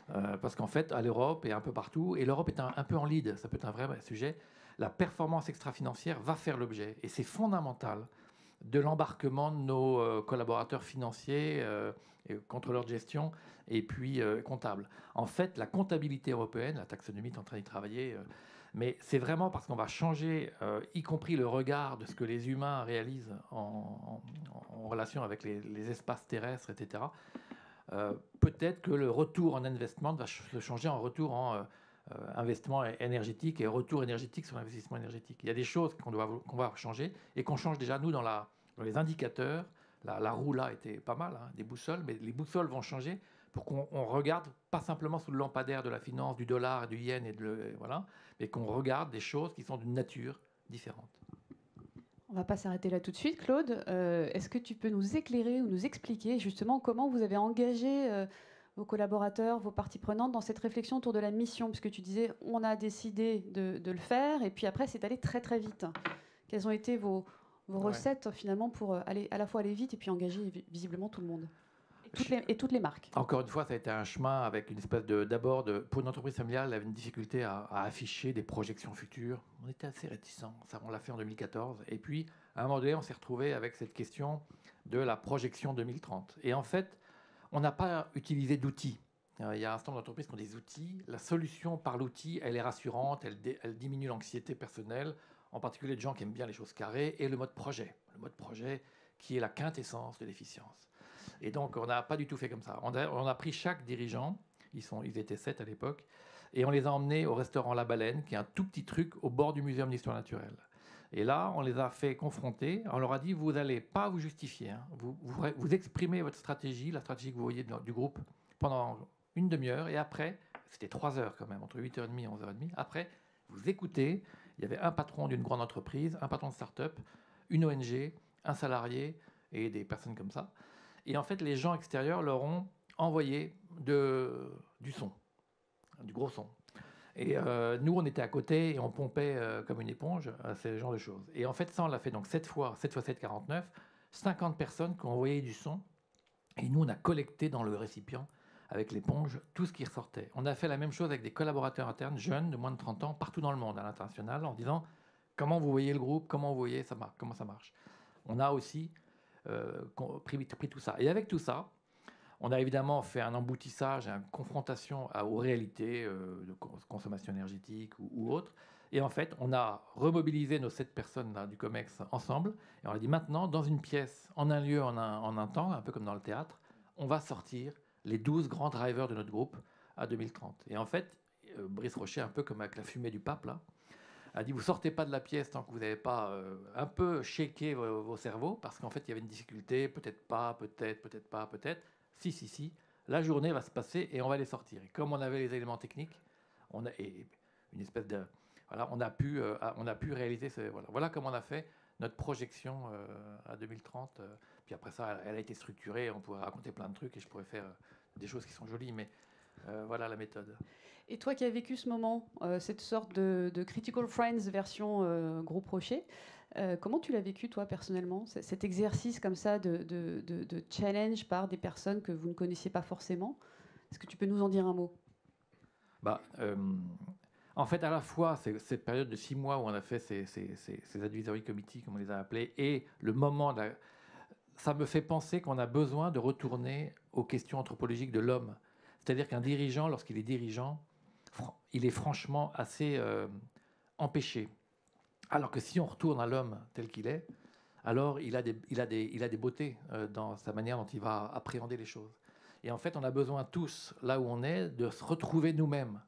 S4: Parce qu'en fait, à l'Europe et un peu partout, et l'Europe est un peu en lead, ça peut être un vrai sujet, la performance extra-financière va faire l'objet, et c'est fondamental, de l'embarquement de nos collaborateurs financiers, contrôleurs de gestion et puis comptables. En fait, la comptabilité européenne, la taxonomie est en train d'y travailler, mais c'est vraiment parce qu'on va changer, y compris le regard de ce que les humains réalisent en relation avec les espaces terrestres, etc. Peut-être que le retour en investment va se changer en retour en investissement énergétique et retour énergétique sur l'investissement énergétique. Il y a des choses qu'on va changer et qu'on change déjà, nous, dans les indicateurs. La roue, là, était pas mal, hein, des boussoles, mais les boussoles vont changer pour qu'on regarde pas simplement sous le lampadaire de la finance, du dollar, du yen, voilà, mais qu'on regarde des choses qui sont d'une nature différente.
S1: On ne va pas s'arrêter là tout de suite, Claude. Est-ce que tu peux nous éclairer ou nous expliquer justement comment vous avez engagé vos collaborateurs, vos parties prenantes dans cette réflexion autour de la mission? Puisque tu disais, on a décidé de le faire, et puis après, c'est allé très très vite. Quelles ont été vos recettes finalement pour à la fois aller vite et puis engager visiblement tout le monde et toutes les marques?
S4: Encore une fois, ça a été un chemin avec une espèce pour une entreprise familiale, elle avait une difficulté à afficher des projections futures. On était assez réticents. Ça, on l'a fait en 2014. Et puis, à un moment donné, on s'est retrouvé avec cette question de la projection 2030. Et en fait, on n'a pas utilisé d'outils. Il y a un certain nombre d'entreprises qui ont des outils. La solution par l'outil, elle est rassurante, elle diminue l'anxiété personnelle, en particulier de gens qui aiment bien les choses carrées, et le mode projet. Le mode projet qui est la quintessence de l'efficience. Et donc, on n'a pas du tout fait comme ça. On a pris chaque dirigeant, ils étaient 7 à l'époque, et on les a emmenés au restaurant La Baleine, qui est un tout petit truc au bord du Muséum d'Histoire Naturelle. Et là, on les a fait confronter. On leur a dit, vous n'allez pas vous justifier. Hein. Vous exprimez votre stratégie, la stratégie que vous voyez du groupe, pendant une demi-heure. Et après, c'était 3 heures quand même, entre 8h30 et 11h30. Après, vous écoutez. Il y avait un patron d'une grande entreprise, un patron de start-up, une ONG, un salarié et des personnes comme ça. Et en fait, les gens extérieurs leur ont envoyé du son, du gros son. Et nous, on était à côté et on pompait comme une éponge ce genre de choses. Et en fait, ça, on l'a fait donc 7 fois 7, 49, 50 personnes qui ont envoyé du son. Et nous, on a collecté dans le récipient, avec l'éponge, tout ce qui ressortait. On a fait la même chose avec des collaborateurs internes, jeunes, de moins de 30 ans, partout dans le monde, à l'international, en disant comment vous voyez le groupe, comment vous voyez comment ça marche. On a aussi pris tout ça. Et avec tout ça, on a évidemment fait un emboutissage, une confrontation aux réalités de consommation énergétique ou autres. Et en fait, on a remobilisé nos 7 personnes là, du COMEX ensemble. Et on a dit maintenant, dans une pièce, en un lieu, en un temps, un peu comme dans le théâtre, on va sortir les 12 grands drivers de notre groupe à 2030. Et en fait, Brice Rocher, un peu comme avec la fumée du pape, là, a dit, vous sortez pas de la pièce tant que vous n'avez pas un peu shaké vos cerveaux, parce qu'en fait, il y avait une difficulté, peut-être pas, peut-être pas, peut-être. Si. La journée va se passer et on va les sortir. Et comme on avait les éléments techniques, on a une espèce de... Voilà, on a pu réaliser... Voilà comment on a fait notre projection à 2030. Puis après ça, elle a été structurée. On pourrait raconter plein de trucs et je pourrais faire des choses qui sont jolies, mais voilà la méthode.
S1: Et toi qui as vécu ce moment, cette sorte de Critical Friends version Groupe Rocher, comment tu l'as vécu, toi, personnellement, cet exercice comme ça de challenge par des personnes que vous ne connaissiez pas forcément? Est-ce que tu peux nous en dire un mot?
S4: En fait, à la fois, cette période de 6 mois où on a fait ces advisory committees, comme on les a appelés, et le moment, ça me fait penser qu'on a besoin de retourner aux questions anthropologiques de l'homme. C'est-à-dire qu'un dirigeant, lorsqu'il est dirigeant, il est franchement assez empêché. Alors que si on retourne à l'homme tel qu'il est, alors il a des beautés dans sa manière dont il va appréhender les choses. Et en fait, on a besoin tous, là où on est, de se retrouver nous-mêmes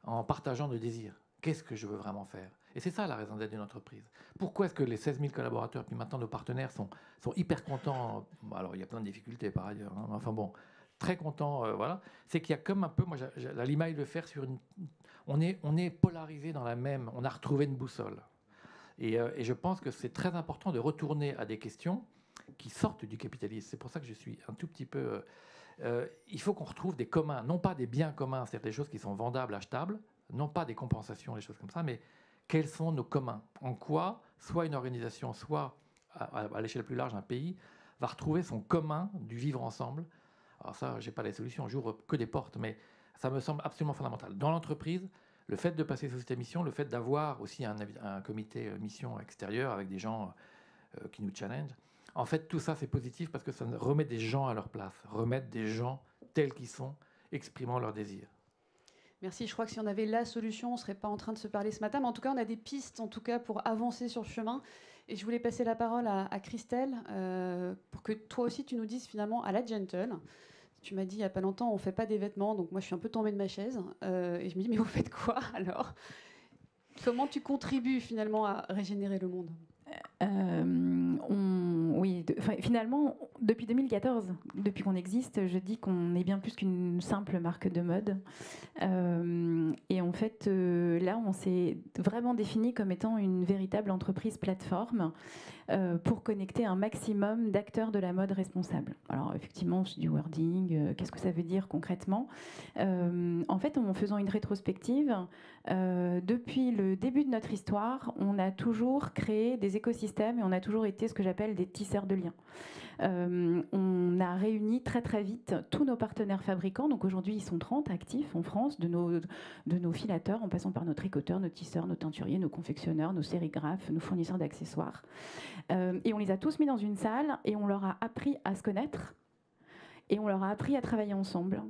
S4: en partageant nos désirs. Qu'est-ce que je veux vraiment faire? Et c'est ça la raison d'être d'une entreprise. Pourquoi est-ce que les 16 000 collaborateurs, puis maintenant nos partenaires, sont hyper contents? Alors, il y a plein de difficultés par ailleurs. Hein, enfin bon, très contents, voilà. C'est qu'il y a comme un peu, moi, la limaille de fer sur une... On est polarisé dans la même... On a retrouvé une boussole. Et je pense que c'est très important de retourner à des questions qui sortent du capitalisme. C'est pour ça que je suis un tout petit peu... il faut qu'on retrouve des communs, non pas des biens communs, c'est-à-dire des choses qui sont vendables, achetables, non pas des compensations, des choses comme ça, mais quels sont nos communs? En quoi, soit une organisation, soit à l'échelle plus large, un pays, va retrouver son commun du vivre ensemble. Alors ça, je n'ai pas les solutions, j'ouvre que des portes, mais ça me semble absolument fondamental. Dans l'entreprise, le fait de passer sous cette mission, le fait d'avoir aussi un comité mission extérieur avec des gens qui nous challenge, en fait, tout ça, c'est positif parce que ça remet des gens à leur place, remettre des gens tels qu'ils sont, exprimant leurs désirs.
S1: Merci. Je crois que si on avait la solution, on ne serait pas en train de se parler ce matin. Mais en tout cas, on a des pistes en tout cas, pour avancer sur le chemin. Et je voulais passer la parole à Christelle pour que toi aussi, tu nous dises finalement à la Gentle. Tu m'as dit il n'y a pas longtemps, on ne fait pas des vêtements. Donc moi, je suis un peu tombée de ma chaise. Et je me dis, mais vous faites quoi alors? Comment tu contribues finalement à régénérer le monde?
S3: Finalement, depuis 2014, depuis qu'on existe, je dis qu'on est bien plus qu'une simple marque de mode. Et en fait, là, on s'est vraiment défini comme étant une véritable entreprise plateforme pour connecter un maximum d'acteurs de la mode responsable. Alors, effectivement, c'est du wording. Qu'est-ce que ça veut dire concrètement? En fait, en faisant une rétrospective, depuis le début de notre histoire, on a toujours créé des écosystèmes et on a toujours été ce que j'appelle des tisseurs de liens. On a réuni très très vite tous nos partenaires fabricants, donc aujourd'hui ils sont 30 actifs en France, de nos filateurs en passant par nos tricoteurs, nos tisseurs, nos teinturiers, nos confectionneurs, nos sérigraphes, nos fournisseurs d'accessoires. Et on les a tous mis dans une salle et on leur a appris à se connaître et on leur a appris à travailler ensemble.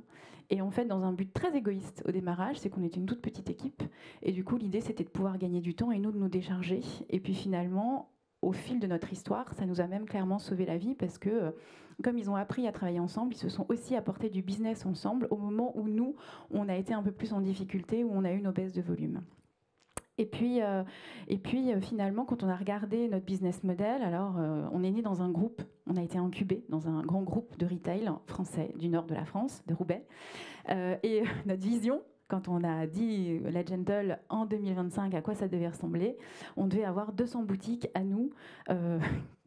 S3: Et en fait, dans un but très égoïste au démarrage, c'est qu'on était une toute petite équipe. Et du coup, l'idée, c'était de pouvoir gagner du temps et nous, de nous décharger. Et puis finalement, au fil de notre histoire, ça nous a même clairement sauvé la vie parce que, comme ils ont appris à travailler ensemble, ils se sont aussi apportés du business ensemble au moment où nous, on a été un peu plus en difficulté, où on a eu nos baisses de volume. Et puis finalement, quand on a regardé notre business model, alors on est né dans un groupe, on a été incubé dans un grand groupe de retail français du nord de la France, de Roubaix. Et notre vision, quand on a dit la Gentle en 2025, à quoi ça devait ressembler, on devait avoir 200 boutiques à nous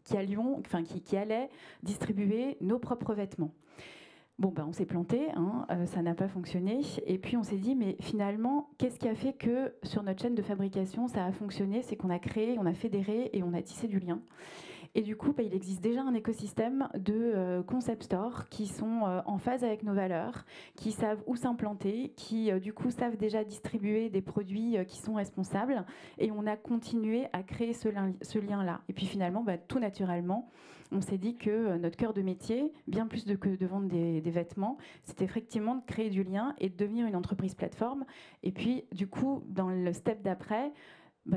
S3: qui allaient distribuer nos propres vêtements. Bon, on s'est planté, ça n'a pas fonctionné. Et puis on s'est dit, mais finalement, qu'est-ce qui a fait que sur notre chaîne de fabrication, ça a fonctionné? C'est qu'on a créé, on a fédéré et on a tissé du lien. Et du coup, il existe déjà un écosystème de concept stores qui sont en phase avec nos valeurs, qui savent où s'implanter, qui du coup savent déjà distribuer des produits qui sont responsables. Et on a continué à créer ce lien-là. Et puis finalement, tout naturellement, on s'est dit que notre cœur de métier, bien plus que de vendre des vêtements, c'était effectivement de créer du lien et de devenir une entreprise plateforme. Et puis, du coup, dans le step d'après,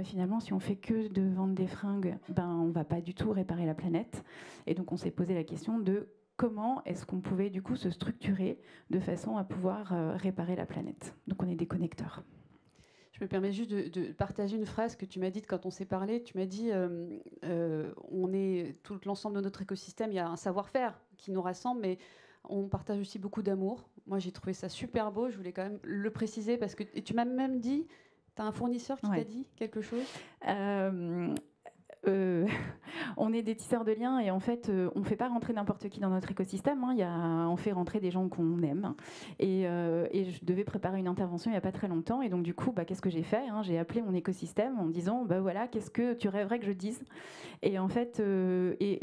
S3: finalement, si on fait que de vendre des fringues, on ne va pas du tout réparer la planète. Et donc, on s'est posé la question de comment est-ce qu'on pouvait du coup se structurer de façon à pouvoir réparer la planète. Donc, on est des connecteurs.
S1: Je me permets juste de partager une phrase que tu m'as dite quand on s'est parlé. Tu m'as dit, on est tout l'ensemble de notre écosystème, il y a un savoir-faire qui nous rassemble, mais on partage aussi beaucoup d'amour. Moi, j'ai trouvé ça super beau. Je voulais quand même le préciser parce que et tu m'as même dit, tu as un fournisseur qui t'a dit quelque chose?
S3: On est des tisseurs de liens et en fait, on ne fait pas rentrer n'importe qui dans notre écosystème. On fait rentrer des gens qu'on aime. Et je devais préparer une intervention il n'y a pas très longtemps. Et donc, du coup, qu'est-ce que j'ai fait? J'ai appelé mon écosystème en me disant, voilà, qu'est-ce que tu rêverais que je dise? Et en fait,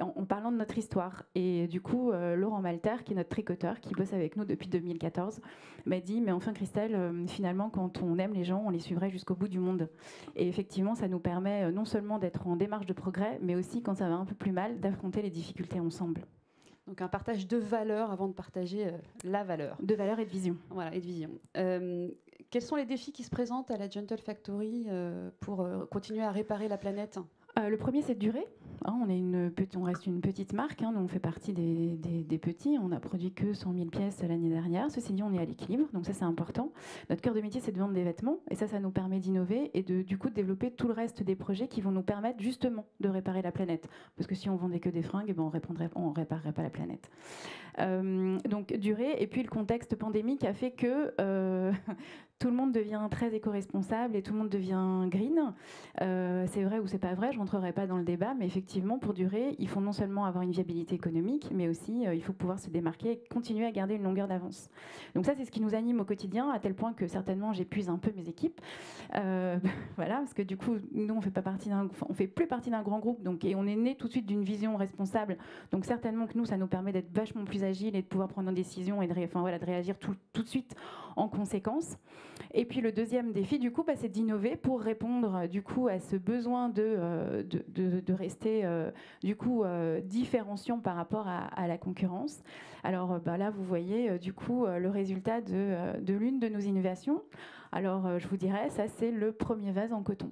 S3: en parlant de notre histoire. Et du coup, Laurent Malter, qui est notre tricoteur, qui bosse avec nous depuis 2014, m'a dit, mais enfin, Christelle, finalement, quand on aime les gens, on les suivrait jusqu'au bout du monde. Et effectivement, ça nous permet non seulement d'être en démarche de progrès, mais aussi, quand ça va un peu plus mal, d'affronter les difficultés ensemble.
S1: Donc un partage de valeurs avant de partager la valeur.
S3: De valeurs et de vision.
S1: Voilà, et de vision. Quels sont les défis qui se présentent à la Gentle Factory pour continuer à réparer la planète?
S3: Le premier, c'est de durer. On reste une petite marque, nous on fait partie des petits. On n'a produit que 100 000 pièces l'année dernière. Ceci dit, on est à l'équilibre, donc ça c'est important. Notre cœur de métier, c'est de vendre des vêtements, et ça nous permet d'innover et du coup de développer tout le reste des projets qui vont nous permettre justement de réparer la planète. Parce que si on vendait que des fringues, on ne réparerait pas la planète. Donc durer, et puis le contexte pandémique a fait que tout le monde devient très éco-responsable et tout le monde devient green. C'est vrai ou c'est pas vrai, je rentrerai pas dans le débat, mais effectivement, pour durer, il faut non seulement avoir une viabilité économique, mais aussi il faut pouvoir se démarquer et continuer à garder une longueur d'avance. Donc ça, c'est ce qui nous anime au quotidien, à tel point que certainement j'épuise un peu mes équipes. Voilà, parce que du coup, nous, on fait plus partie d'un grand groupe, donc, et on est né tout de suite d'une vision responsable. Donc certainement que nous, ça nous permet d'être vachement plus agile et de pouvoir prendre des décisions et de réagir tout de suite en conséquence. Et puis le deuxième défi, du coup, c'est d'innover pour répondre du coup à ce besoin de rester différenciant par rapport à la concurrence. Alors là, vous voyez du coup le résultat de l'une de nos innovations. Alors je vous dirais, ça c'est le premier vase en coton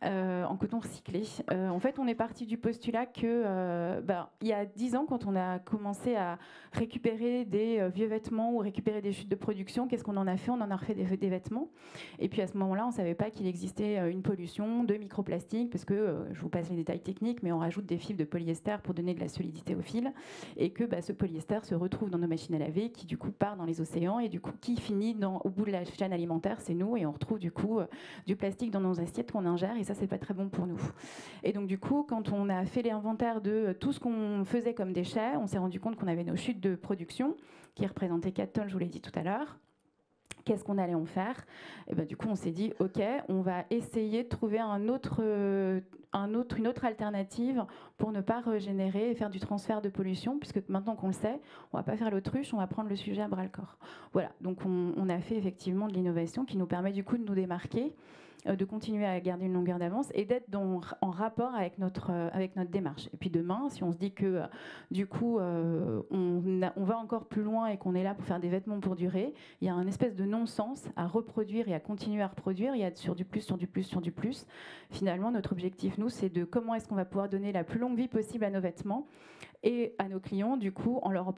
S3: recyclé. En fait, on est parti du postulat que il y a 10 ans, quand on a commencé à récupérer des vieux vêtements ou récupérer des chutes de production, qu'est-ce qu'on en a fait? On en a refait des vêtements. Et puis à ce moment-là, on ne savait pas qu'il existait une pollution de microplastiques, parce que, je vous passe les détails techniques, mais on rajoute des fibres de polyester pour donner de la solidité au fil, et que ce polyester se retrouve dans nos machines à laver, qui du coup part dans les océans, et du coup qui finit au bout de la chaîne alimentaire, c'est nous, et on retrouve du coup du plastique dans nos assiettes qu'on ingère, et ça c'est pas très bon pour nous. Et donc du coup, quand on a fait l'inventaire de tout ce qu'on faisait comme déchets, on s'est rendu compte qu'on avait nos chutes de production qui représentaient 4 tonnes, je vous l'ai dit tout à l'heure. Qu'est-ce qu'on allait en faire? Et du coup, on s'est dit, OK, on va essayer de trouver une autre alternative pour ne pas régénérer et faire du transfert de pollution, puisque maintenant qu'on le sait, on ne va pas faire l'autruche, on va prendre le sujet à bras-le-corps. Voilà, donc on a fait effectivement de l'innovation qui nous permet du coup de nous démarquer, de continuer à garder une longueur d'avance et d'être en rapport avec notre démarche. Et puis demain, si on se dit que du coup on va encore plus loin et qu'on est là pour faire des vêtements pour durer, il y a un espèce de non-sens à reproduire et à continuer à reproduire. Il y a sur du plus, sur du plus, sur du plus. Finalement, notre objectif, nous, c'est de comment est-ce qu'on va pouvoir donner la plus longue vie possible à nos vêtements et à nos clients, du coup, en leur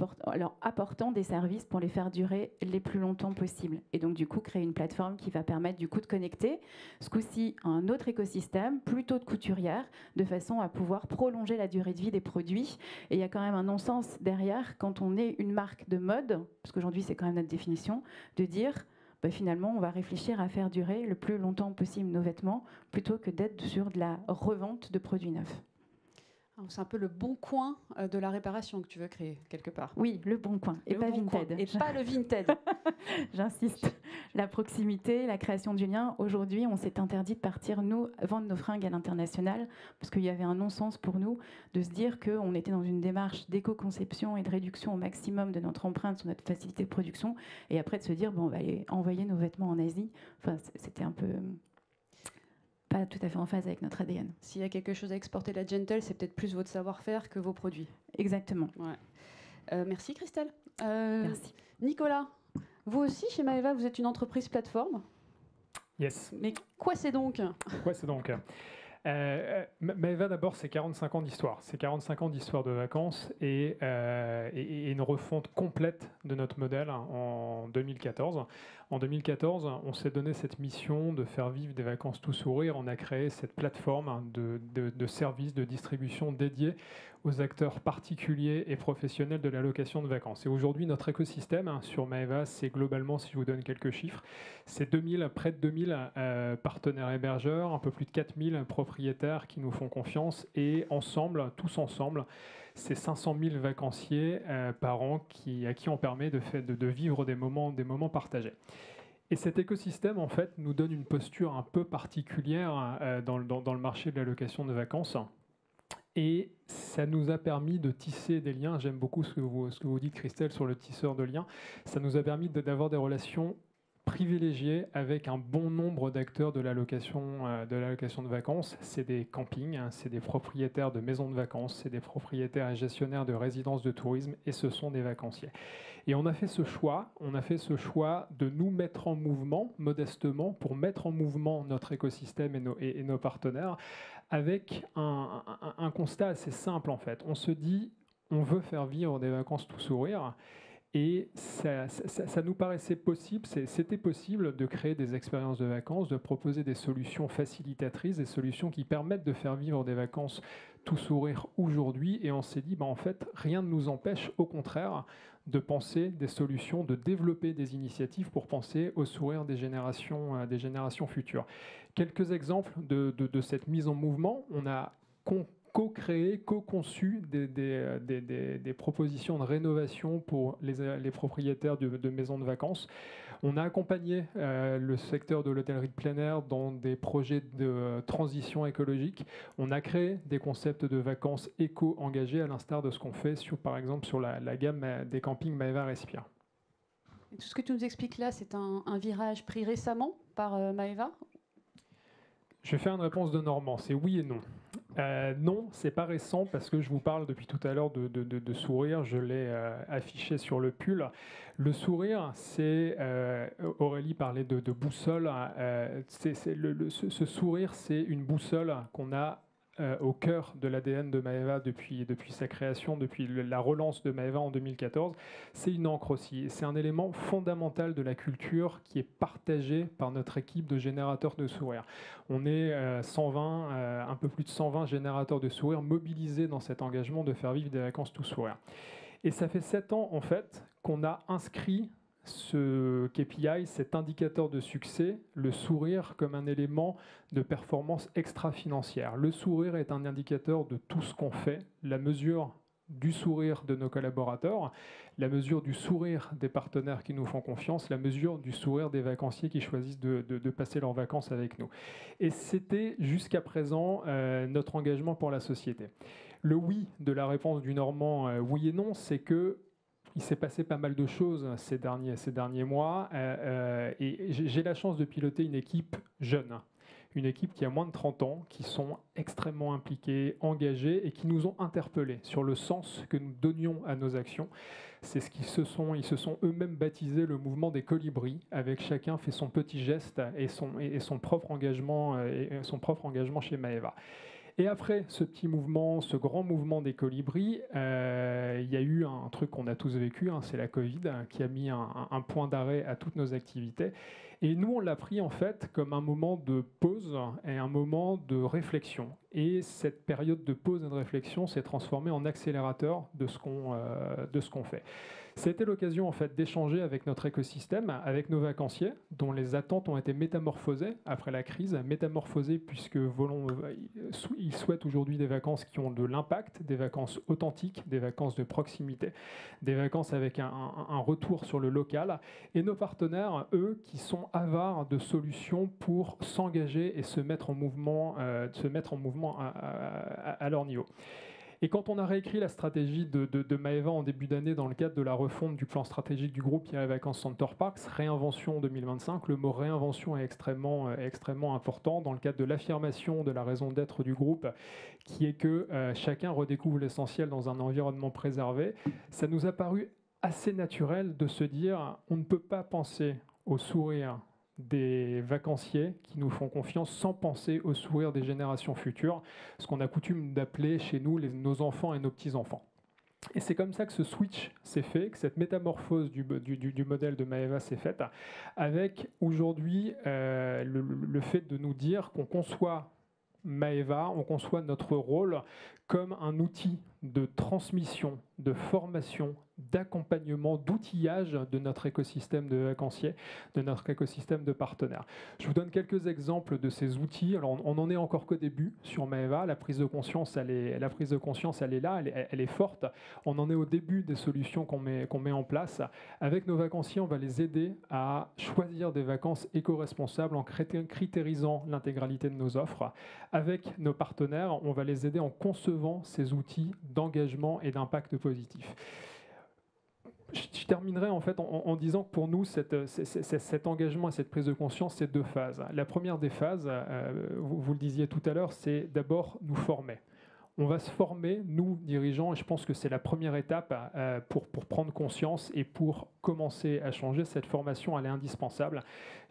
S3: apportant des services pour les faire durer les plus longtemps possible. Et donc, du coup, créer une plateforme qui va permettre, du coup, de connecter, ce coup-ci, à un autre écosystème, plutôt de couturière, de façon à pouvoir prolonger la durée de vie des produits. Et il y a quand même un non-sens derrière, quand on est une marque de mode, parce qu'aujourd'hui, c'est quand même notre définition, de dire, finalement, on va réfléchir à faire durer le plus longtemps possible nos vêtements, plutôt que d'être sur de la revente de produits neufs.
S1: C'est un peu le bon coin de la réparation que tu veux créer, quelque part.
S3: Oui, le bon coin, et pas Vinted.
S1: Et pas le Vinted.
S3: J'insiste. La proximité, la création du lien. Aujourd'hui, on s'est interdit de partir, nous, vendre nos fringues à l'international, parce qu'il y avait un non-sens pour nous de se dire qu'on était dans une démarche d'éco-conception et de réduction au maximum de notre empreinte sur notre facilité de production, et après de se dire, on va aller envoyer nos vêtements en Asie. Enfin, c'était un peu... pas tout à fait en phase avec notre ADN.
S1: S'il y a quelque chose à exporter de la Gentle, c'est peut-être plus votre savoir-faire que vos produits.
S3: Exactement.
S1: Ouais. Merci Christelle.
S3: Merci.
S1: Nicolas, vous aussi chez Maeva, vous êtes une entreprise plateforme.
S5: Yes.
S1: Mais quoi c'est donc?
S5: Quoi c'est donc Maeva, d'abord, c'est 45 ans d'histoire. C'est 45 ans d'histoire de vacances et une refonte complète de notre modèle en 2014. En 2014, on s'est donné cette mission de faire vivre des vacances tout sourire. On a créé cette plateforme de services de distribution dédiés aux acteurs particuliers et professionnels de la location de vacances. Et aujourd'hui, notre écosystème sur Maeva, c'est globalement, si je vous donne quelques chiffres, c'est près de 2000 partenaires hébergeurs, un peu plus de 4000 propriétaires qui nous font confiance, et ensemble, tous ensemble, c'est 500 000 vacanciers par an à qui on permet de vivre des moments partagés. Et cet écosystème, en fait, nous donne une posture un peu particulière dans le marché de la location de vacances. Et ça nous a permis de tisser des liens. J'aime beaucoup ce que vous dites, Christelle, sur le tisseur de liens. Ça nous a permis d'avoir des relations privilégiées avec un bon nombre d'acteurs de la location de vacances. C'est des campings, c'est des propriétaires de maisons de vacances, c'est des propriétaires et gestionnaires de résidences de tourisme, et ce sont des vacanciers. Et on a fait ce choix de nous mettre en mouvement, modestement, pour mettre en mouvement notre écosystème et nos partenaires, avec un constat assez simple en fait. On se dit, on veut faire vivre des vacances tout sourire. Et ça nous paraissait possible, c'était possible de créer des expériences de vacances, de proposer des solutions facilitatrices, des solutions qui permettent de faire vivre des vacances tout sourire aujourd'hui. Et on s'est dit, en fait, rien ne nous empêche, au contraire, de penser des solutions, de développer des initiatives pour penser au sourire des générations futures. Quelques exemples de cette mise en mouvement. On a co-créé, co-conçu des propositions de rénovation pour les propriétaires de maisons de vacances. On a accompagné le secteur de l'hôtellerie de plein air dans des projets de transition écologique. On a créé des concepts de vacances éco-engagés, à l'instar de ce qu'on fait, par exemple, sur la gamme des campings Maeva Respire.
S1: Et tout ce que tu nous expliques là, c'est un virage pris récemment par Maeva ?
S5: Je vais faire une réponse de Normand, c'est oui et non. Non, c'est pas récent parce que je vous parle depuis tout à l'heure de sourire, je l'ai affiché sur le pull. Le sourire, c'est, Aurélie parlait de boussole, ce sourire, c'est une boussole qu'on a au cœur de l'ADN de Maeva depuis sa création, depuis la relance de Maeva en 2014. C'est une encre aussi. C'est un élément fondamental de la culture qui est partagé par notre équipe de générateurs de sourire. On est 120, un peu plus de 120 générateurs de sourire mobilisés dans cet engagement de faire vivre des vacances tout sourire. Et ça fait 7 ans, en fait, qu'on a inscrit ce KPI, cet indicateur de succès, le sourire comme un élément de performance extra-financière. Le sourire est un indicateur de tout ce qu'on fait, la mesure du sourire de nos collaborateurs, la mesure du sourire des partenaires qui nous font confiance, la mesure du sourire des vacanciers qui choisissent de passer leurs vacances avec nous. Et c'était jusqu'à présent notre engagement pour la société. Le oui de la réponse du Normand, oui et non, c'est que il s'est passé pas mal de choses ces derniers mois et j'ai la chance de piloter une équipe jeune, une équipe qui a moins de 30 ans, qui sont extrêmement impliqués, engagés et qui nous ont interpellés sur le sens que nous donnions à nos actions. C'est ce qu'ils se sont eux-mêmes baptisé le mouvement des colibris, avec chacun fait son petit geste et son propre engagement chez Maeva. Et après ce petit mouvement, ce grand mouvement des colibris, il y a eu un truc qu'on a tous vécu, c'est la Covid, qui a mis un point d'arrêt à toutes nos activités. Et nous, on l'a pris en fait comme un moment de pause et un moment de réflexion. Et cette période de pause et de réflexion s'est transformée en accélérateur de ce qu'on fait. C'était l'occasion en fait d'échanger avec notre écosystème, avec nos vacanciers, dont les attentes ont été métamorphosées après la crise, métamorphosées puisque ils souhaitent aujourd'hui des vacances qui ont de l'impact, des vacances authentiques, des vacances de proximité, des vacances avec un retour sur le local, et nos partenaires, eux, qui sont avares de solutions pour s'engager et se mettre en mouvement à leur niveau. Et quand on a réécrit la stratégie de Maeva en début d'année dans le cadre de la refonte du plan stratégique du groupe Pierre et Vacances Center Parcs, réinvention 2025, le mot réinvention est extrêmement important dans le cadre de l'affirmation de la raison d'être du groupe, qui est que chacun redécouvre l'essentiel dans un environnement préservé. Ça nous a paru assez naturel de se dire on ne peut pas penser au sourire des vacanciers qui nous font confiance sans penser au sourire des générations futures, ce qu'on a coutume d'appeler chez nous nos enfants et nos petits-enfants. Et c'est comme ça que ce switch s'est fait, que cette métamorphose du modèle de Maeva s'est faite, avec aujourd'hui le fait de nous dire qu'on conçoit Maeva, on conçoit notre rôle comme un outil de transmission, de formation, d'accompagnement, d'outillage de notre écosystème de vacanciers, de notre écosystème de partenaires. Je vous donne quelques exemples de ces outils. Alors, on n'en est encore qu'au début sur Maeva. La prise de conscience, elle est là, elle est forte. On en est au début des solutions qu'on met en place. Avec nos vacanciers, on va les aider à choisir des vacances éco-responsables en critérisant l'intégralité de nos offres. Avec nos partenaires, on va les aider en concevant ces outils d'engagement et d'impact positif. Je terminerai en fait en disant que pour nous, cet engagement et cette prise de conscience, c'est 2 phases. La première des phases, vous le disiez tout à l'heure, c'est d'abord nous former. On va se former, nous, dirigeants, et je pense que c'est la première étape pour prendre conscience et pour commencer à changer. Cette formation, elle est indispensable.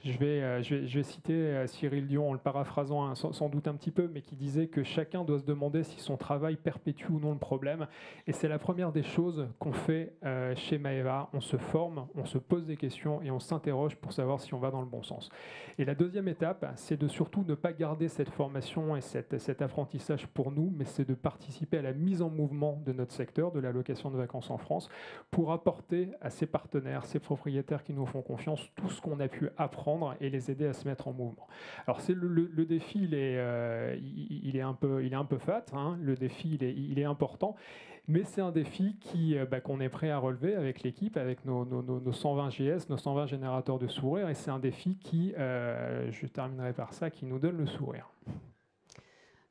S5: Je vais citer Cyril Dion en le paraphrasant sans doute un petit peu, mais qui disait que chacun doit se demander si son travail perpétue ou non le problème. Et c'est la première des choses qu'on fait chez Maeva. On se forme, on se pose des questions et on s'interroge pour savoir si on va dans le bon sens. Et la deuxième étape, c'est de surtout ne pas garder cette formation et cet apprentissage pour nous, mais c'est de participer à la mise en mouvement de notre secteur, de la location de vacances en France, pour apporter à ces partenaires, ces propriétaires qui nous font confiance, tout ce qu'on a pu apprendre et les aider à se mettre en mouvement. Alors le défi, il est un peu fat, hein, le défi il est important, mais c'est un défi qu'on est prêt à relever avec l'équipe, avec nos 120 GS, nos 120 générateurs de sourire, et c'est un défi qui, je terminerai par ça, qui nous donne le sourire.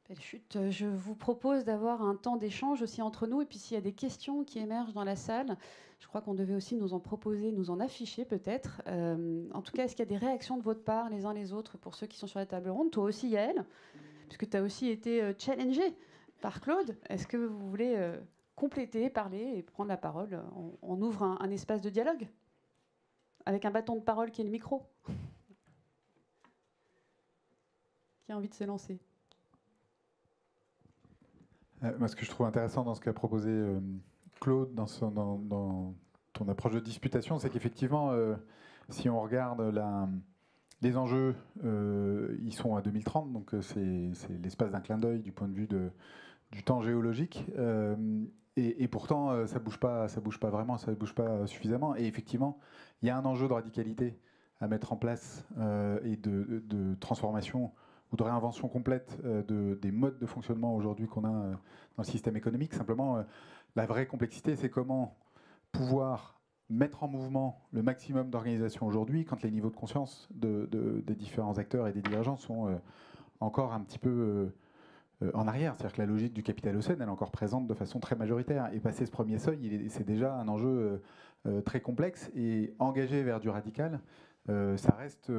S1: Belle chute. Je vous propose d'avoir un temps d'échange aussi entre nous, et puis s'il y a des questions qui émergent dans la salle, je crois qu'on devait aussi nous en proposer, nous en afficher peut-être. En tout cas, est-ce qu'il y a des réactions de votre part, les uns les autres, pour ceux qui sont sur la table ronde? Toi aussi, Yael, puisque tu as aussi été challengé par Claude. Est-ce que vous voulez compléter, parler et prendre la parole? On ouvre un espace de dialogue avec un bâton de parole qui est le micro. Qui a envie de se lancer?
S2: Moi, ce que je trouve intéressant dans ce qu'a proposé Claude, dans ton approche de disputation, c'est qu'effectivement, si on regarde les enjeux, ils sont à 2030, donc c'est l'espace d'un clin d'œil du point de vue du temps géologique. Et pourtant, ça bouge pas vraiment, ça bouge pas suffisamment. Et effectivement, il y a un enjeu de radicalité à mettre en place et de transformation ou de réinvention complète des modes de fonctionnement aujourd'hui qu'on a dans le système économique. Simplement, la vraie complexité, c'est comment pouvoir mettre en mouvement le maximum d'organisations aujourd'hui quand les niveaux de conscience des différents acteurs et des dirigeants sont encore un petit peu en arrière. C'est-à-dire que la logique du capital océan, elle est encore présente de façon très majoritaire. Et passer ce premier seuil, c'est déjà un enjeu très complexe. Et engagé vers du radical, ça reste,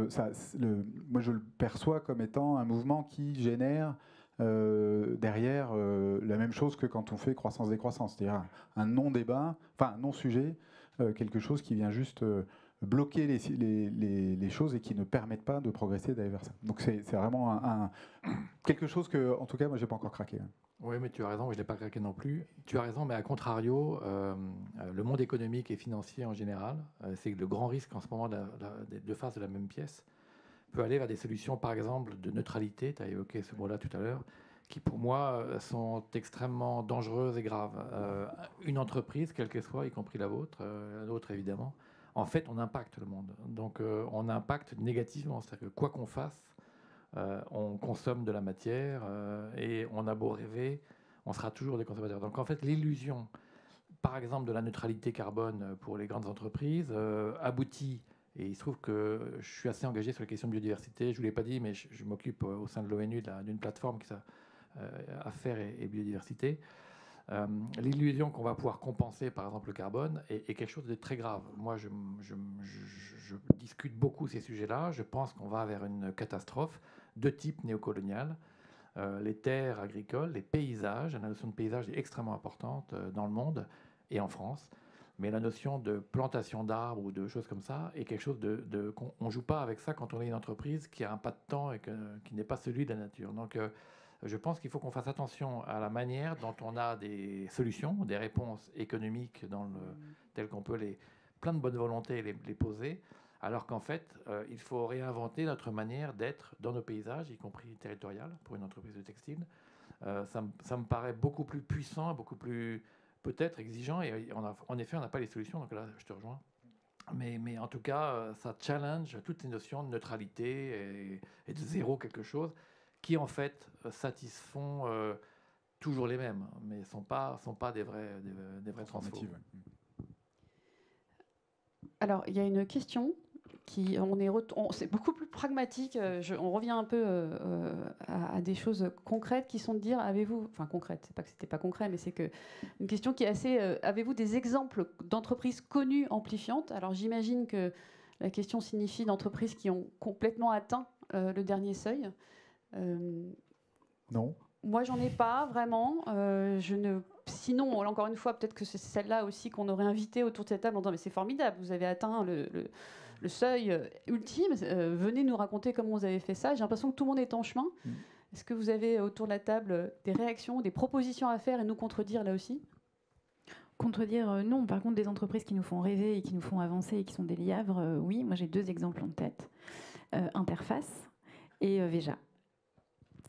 S2: moi je le perçois comme étant un mouvement qui génère derrière la même chose que quand on fait croissance-décroissance, c'est-à-dire un non-débat, enfin un non-sujet, quelque chose qui vient juste bloquer les choses et qui ne permettent pas de progresser d'aller vers ça. Donc c'est vraiment quelque chose que, en tout cas, moi j'ai pas encore craqué.
S4: Oui, mais tu as raison, je ne l'ai pas craqué non plus. Tu as raison, mais à contrario, le monde économique et financier en général, c'est le grand risque en ce moment de face de la même pièce, peut aller vers des solutions, par exemple, de neutralité, tu as évoqué ce mot-là tout à l'heure, qui pour moi sont extrêmement dangereuses et graves. Une entreprise, quelle qu'elle soit, y compris la vôtre évidemment, en fait, on impacte le monde. Donc on impacte négativement, c'est-à-dire que quoi qu'on fasse, on consomme de la matière et on a beau rêver, on sera toujours des consommateurs. Donc en fait, l'illusion, par exemple, de la neutralité carbone pour les grandes entreprises aboutit, et il se trouve que je suis assez engagé sur les questions de biodiversité. Je ne vous l'ai pas dit, mais je m'occupe au sein de l'ONU d'une plateforme qui s'appelle Affaires et biodiversité. L'illusion qu'on va pouvoir compenser, par exemple, le carbone est quelque chose de très grave. Moi, je discute beaucoup ces sujets-là. Je pense qu'on va vers une catastrophe de type néocolonial. Les terres agricoles, les paysages, la notion de paysage est extrêmement importante dans le monde et en France. Mais la notion de plantation d'arbres ou de choses comme ça est quelque chose on ne joue pas avec ça quand on est une entreprise qui a un pas de temps et qui n'est pas celui de la nature. Donc, je pense qu'il faut qu'on fasse attention à la manière dont on a des solutions, des réponses économiques telles qu'on peut plein de bonne volonté les poser, alors qu'en fait, il faut réinventer notre manière d'être dans nos paysages, y compris territorial, pour une entreprise de textile. Ça me paraît beaucoup plus puissant, beaucoup plus peut-être exigeant, et en effet, on n'a pas les solutions, donc là, je te rejoins. Mais en tout cas, ça challenge toutes ces notions de neutralité et de zéro quelque chose, qui en fait satisfont toujours les mêmes, mais ne sont pas des vrais transformatifs.
S1: Alors, il y a une question c'est beaucoup plus pragmatique. On revient un peu à des choses concrètes qui sont de dire, concrètes, c'est pas que c'était pas concret, mais c'est que une question qui est assez, avez-vous des exemples d'entreprises connues amplifiantes? Alors j'imagine que la question signifie d'entreprises qui ont complètement atteint le dernier seuil.
S2: Non.
S1: Moi, j'en ai pas vraiment. Sinon, encore une fois, peut-être que c'est celle-là aussi qu'on aurait invité autour de cette table en disant mais c'est formidable, vous avez atteint le seuil ultime. Venez nous raconter comment vous avez fait ça. J'ai l'impression que tout le monde est en chemin. Est-ce que vous avez autour de la table des réactions, des propositions à faire et nous contredire là aussi ?
S3: Contredire, non. Par contre, des entreprises qui nous font rêver et qui nous font avancer et qui sont des lièvres, oui. Moi, j'ai 2 exemples en tête. Interface et Veja.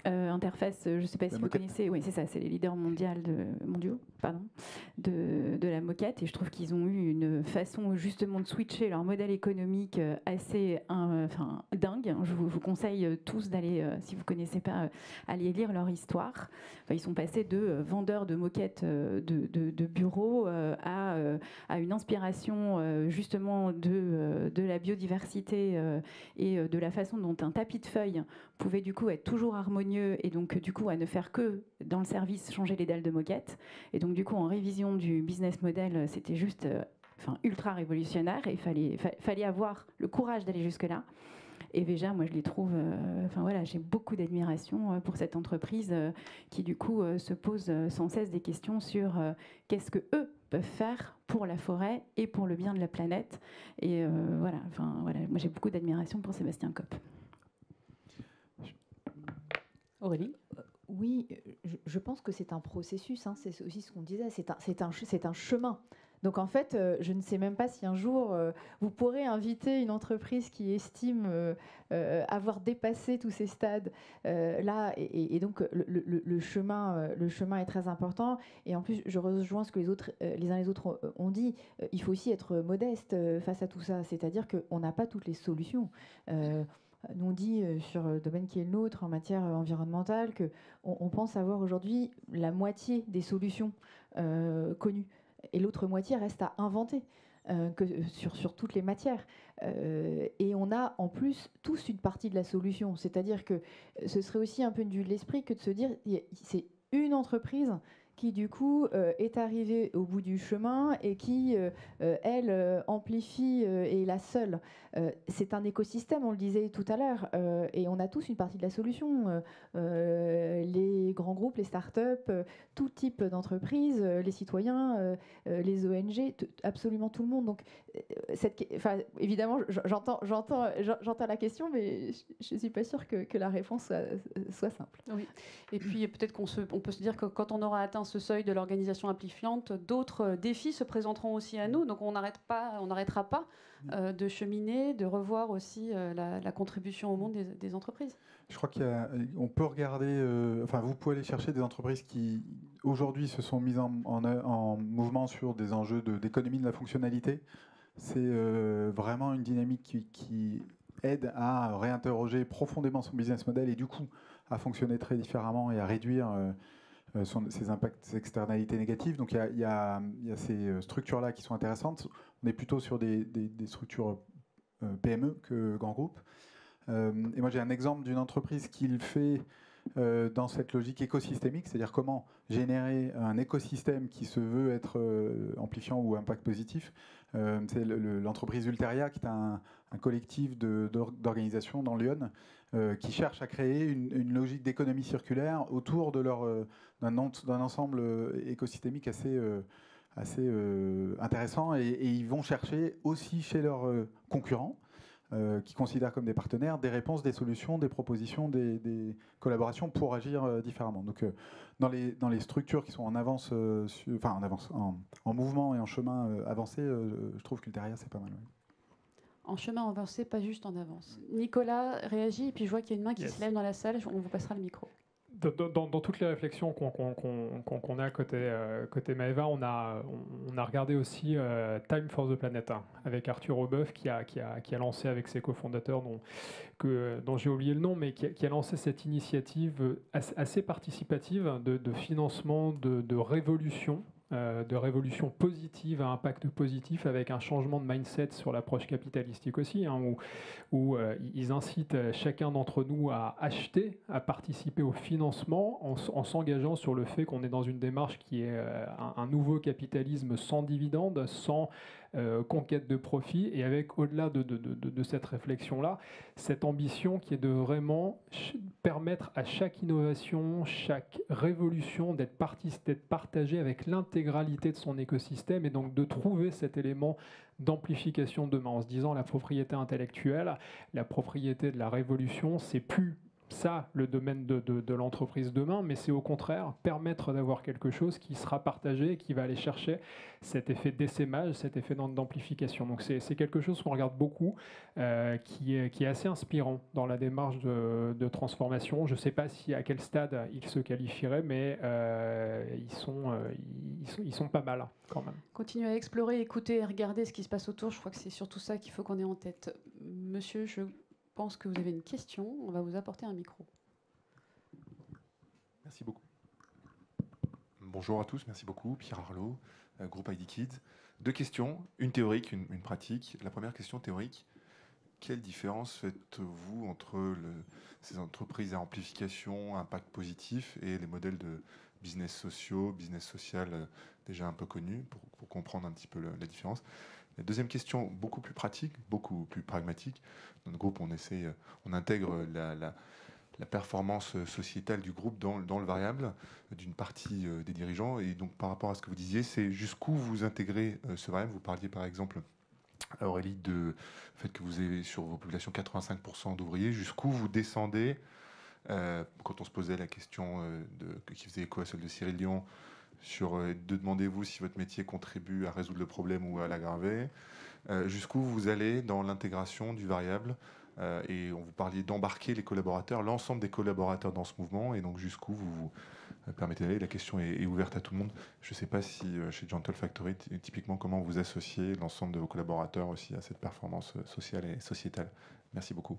S3: Interface, je ne sais pas si vous connaissez, oui c'est ça, c'est les leaders mondiaux de la moquette, et je trouve qu'ils ont eu une façon justement de switcher leur modèle économique assez dingue. Je vous conseille tous d'aller, si vous ne connaissez pas, aller lire leur histoire. Ils sont passés de vendeurs de moquettes de bureaux à une inspiration justement de la biodiversité et de la façon dont un tapis de feuilles pouvait du coup être toujours harmonieux et donc du coup à ne faire que dans le service changer les dalles de moquette. Et donc du coup en révision du business model, c'était juste ultra révolutionnaire et il fallait avoir le courage d'aller jusque-là. Et Veja, moi je les trouve, j'ai beaucoup d'admiration pour cette entreprise qui du coup se pose sans cesse des questions sur qu'est-ce que eux peuvent faire pour la forêt et pour le bien de la planète. Et moi j'ai beaucoup d'admiration pour Sébastien Kopp.
S1: Aurélie ?
S6: Oui, je pense que c'est un processus, c'est aussi ce qu'on disait, c'est un chemin. Donc en fait, je ne sais même pas si un jour vous pourrez inviter une entreprise qui estime avoir dépassé tous ces stades là, et donc le chemin est très important. Et en plus, je rejoins ce que les uns les autres ont dit. Il faut aussi être modeste face à tout ça, c'est-à-dire qu'on n'a pas toutes les solutions. Nous on dit sur le domaine qui est le nôtre en matière environnementale qu'on pense avoir aujourd'hui la moitié des solutions connues. Et l'autre moitié reste à inventer sur toutes les matières. Et on a en plus tous une partie de la solution. C'est-à-dire que ce serait aussi un peu une vue de l'esprit que de se dire c'est une entreprise qui du coup est arrivée au bout du chemin et qui, elle, amplifie et est la seule. C'est un écosystème, on le disait tout à l'heure, et on a tous une partie de la solution. Les grands groupes, les start-up, tout type d'entreprise, les citoyens, les ONG, absolument tout le monde. Donc, évidemment, j'entends la question, mais je ne suis pas sûre que la réponse soit simple.
S1: Oui. Et puis peut-être on peut se dire que quand on aura atteint ce seuil de l'organisation amplifiante, d'autres défis se présenteront aussi à nous. Donc on n'arrêtera pas de cheminer, de revoir aussi la contribution au monde des entreprises.
S2: Je crois qu'on peut regarder, vous pouvez aller chercher des entreprises qui aujourd'hui se sont mises en mouvement sur des enjeux d'économie de la fonctionnalité. C'est vraiment une dynamique qui aide à réinterroger profondément son business model et du coup à fonctionner très différemment et à réduire ses impacts, ses externalités négatives. Donc il y a ces structures-là qui sont intéressantes. On est plutôt sur des structures PME que grands groupes. Et moi j'ai un exemple d'une entreprise qui le fait dans cette logique écosystémique, c'est-à-dire comment générer un écosystème qui se veut être amplifiant ou impact positif. C'est l'entreprise Ulteria, qui est un collectif d'organisations dans Lyon, qui cherche à créer une logique d'économie circulaire autour de d'un ensemble écosystémique assez intéressant. Et ils vont chercher aussi chez leurs concurrents, qui considèrent comme des partenaires, des réponses, des solutions, des propositions, des collaborations pour agir différemment. Donc, dans les structures qui sont en avance, en mouvement et en chemin avancé, je trouve qu'Ulteria, c'est pas mal. Oui.
S1: En chemin avancé, pas juste en avance. Nicolas réagit, et puis je vois qu'il y a une main qui se lève dans la salle, on vous passera le micro.
S5: Dans toutes les réflexions qu'on a côté Maeva, on a regardé aussi Time for the Planet avec Arthur Aubeuf qui a lancé avec ses cofondateurs dont j'ai oublié le nom, mais qui a lancé cette initiative assez participative de financement de révolution. De révolution positive à impact positif, avec un changement de mindset sur l'approche capitalistique aussi, où ils incitent chacun d'entre nous à acheter, à participer au financement en s'engageant sur le fait qu'on est dans une démarche qui est un nouveau capitalisme sans dividende, sans conquête de profit, et avec, au-delà de cette réflexion-là, cette ambition qui est de vraiment permettre à chaque innovation, chaque révolution d'être partagée avec l'intégralité de son écosystème, et donc de trouver cet élément d'amplification demain, en se disant la propriété intellectuelle, la propriété de la révolution, c'est plus ça le domaine de l'entreprise demain, mais c'est au contraire permettre d'avoir quelque chose qui sera partagé et qui va aller chercher cet effet d'essaimage, cet effet d'amplification. Donc c'est quelque chose qu'on regarde beaucoup, qui est assez inspirant dans la démarche de transformation. Je ne sais pas à quel stade ils se qualifieraient, mais ils sont pas mal quand même.
S1: Continuez à explorer, écouter et regarder ce qui se passe autour. Je crois que c'est surtout ça qu'il faut qu'on ait en tête. Monsieur, je pense que vous avez une question. On va vous apporter un micro.
S7: Merci beaucoup. Bonjour à tous, merci beaucoup. Pierre Arlot, groupe ID Kids. 2 questions, une théorique, une pratique. La première question théorique, quelle différence faites-vous entre ces entreprises à amplification, impact positif et les modèles de business sociaux, business social déjà un peu connus, pour comprendre un petit peu la différence? La deuxième question, beaucoup plus pratique, beaucoup plus pragmatique. Dans notre groupe, on intègre la performance sociétale du groupe dans le variable d'une partie des dirigeants. Et donc, par rapport à ce que vous disiez, c'est jusqu'où vous intégrez ce variable. Vous parliez, par exemple, Aurélie, du fait que vous avez sur vos populations 85% d'ouvriers. Jusqu'où vous descendez, quand on se posait la question qui faisait écho à celle de Cyril Dion, demandez-vous si votre métier contribue à résoudre le problème ou à l'aggraver, jusqu'où vous allez dans l'intégration du variable, et on vous parliez d'embarquer les collaborateurs, l'ensemble des collaborateurs dans ce mouvement, et donc jusqu'où vous permettez d'aller. La question est ouverte à tout le monde. Je ne sais pas si chez Gentle Factory, typiquement, comment vous associez l'ensemble de vos collaborateurs aussi à cette performance sociale et sociétale. Merci beaucoup.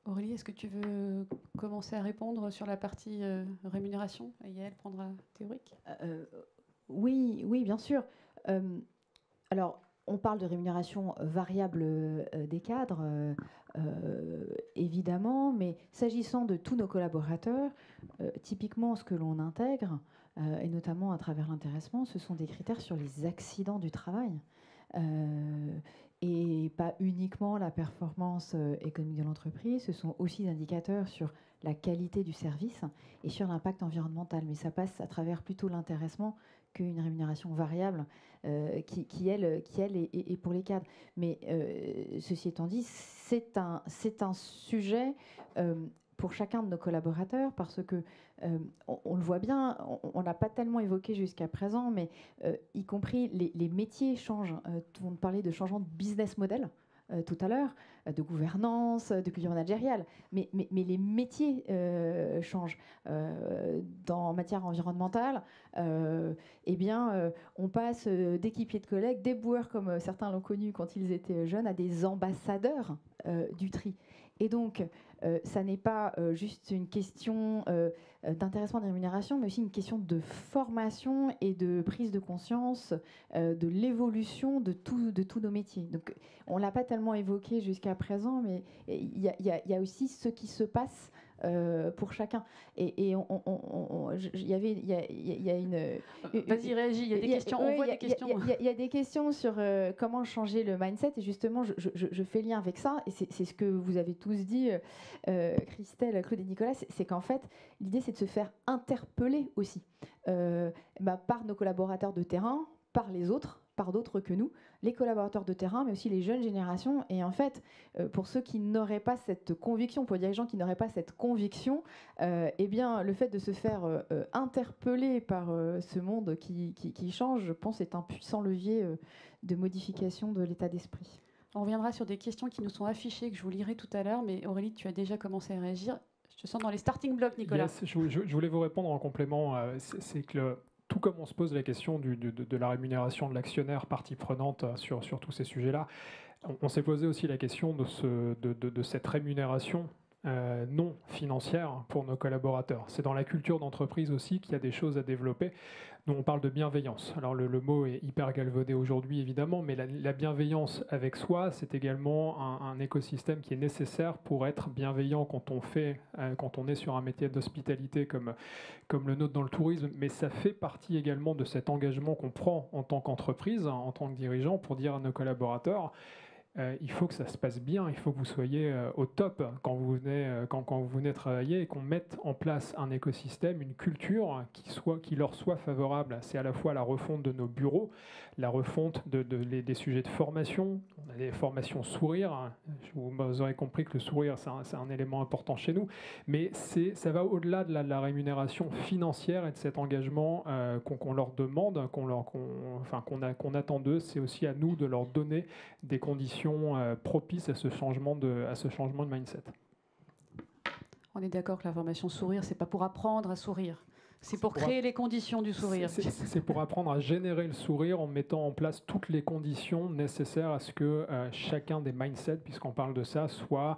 S1: Aurélie, est-ce que tu veux commencer à répondre sur la partie rémunération et Yael prendra théorique?
S6: Oui, bien sûr. Alors, on parle de rémunération variable des cadres, évidemment, mais s'agissant de tous nos collaborateurs, typiquement ce que l'on intègre, et notamment à travers l'intéressement, ce sont des critères sur les accidents du travail. Et pas uniquement la performance économique de l'entreprise, ce sont aussi des indicateurs sur la qualité du service et sur l'impact environnemental. Mais ça passe à travers plutôt l'intéressement qu'une rémunération variable qui elle, est pour les cadres. Mais ceci étant dit, c'est un sujet pour chacun de nos collaborateurs, parce que on le voit bien, on n'a pas tellement évoqué jusqu'à présent, mais y compris les métiers changent. On parlait de changement de business model tout à l'heure, de gouvernance, de culture managériale, mais les métiers changent. En matière environnementale, on passe d'équipiers de collègues, d'éboueurs comme certains l'ont connu quand ils étaient jeunes, à des ambassadeurs du tri. Et donc, ça n'est pas juste une question d'intéressement de rémunération, mais aussi une question de formation et de prise de conscience de l'évolution de tous nos métiers. Donc, on ne l'a pas tellement évoqué jusqu'à présent, mais il y a aussi ce qui se passe pour chacun. Et il y a une...
S1: Vas-y, réagis, il y a des questions. On voit des questions.
S6: Il y a des questions sur comment changer le mindset. Et justement, je fais lien avec ça. Et c'est ce que vous avez tous dit, Christelle, Claude et Nicolas. C'est qu'en fait, l'idée, c'est de se faire interpeller aussi par nos collaborateurs de terrain, par les autres, par d'autres que nous, les collaborateurs de terrain, mais aussi les jeunes générations. Et en fait, pour ceux qui n'auraient pas cette conviction, pour les dirigeants qui n'auraient pas cette conviction, le fait de se faire interpeller par ce monde qui change, je pense, est un puissant levier de modification de l'état d'esprit.
S1: On reviendra sur des questions qui nous sont affichées, que je vous lirai tout à l'heure, mais Aurélie, tu as déjà commencé à réagir. Je te sens dans les starting blocks, Nicolas.
S5: Yes, je voulais vous répondre en complément. C'est que tout comme on se pose la question de la rémunération de l'actionnaire partie prenante sur tous ces sujets-là, on s'est posé aussi la question de cette rémunération non financière pour nos collaborateurs. C'est dans la culture d'entreprise aussi qu'il y a des choses à développer. Nous, on parle de bienveillance. Alors, le mot est hyper galvaudé aujourd'hui, évidemment, mais la bienveillance avec soi, c'est également un écosystème qui est nécessaire pour être bienveillant quand on est sur un métier d'hospitalité comme le nôtre dans le tourisme. Mais ça fait partie également de cet engagement qu'on prend en tant qu'entreprise, en tant que dirigeant, pour dire à nos collaborateurs, il faut que ça se passe bien, il faut que vous soyez au top quand vous venez travailler et qu'on mette en place un écosystème, une culture qui leur soit favorable. C'est à la fois la refonte de nos bureaux, la refonte des sujets de formation. On a des formations sourire. Vous aurez compris que le sourire, c'est un élément important chez nous. Mais ça va au-delà de la rémunération financière et de cet engagement qu'on leur demande, qu'on attend d'eux. C'est aussi à nous de leur donner des conditions propices à ce changement de mindset.
S1: On est d'accord que la formation sourire, c'est pas pour apprendre à sourire. C'est pour créer les conditions du sourire.
S5: C'est pour apprendre à générer le sourire en mettant en place toutes les conditions nécessaires à ce que chacun des mindsets, puisqu'on parle de ça, soit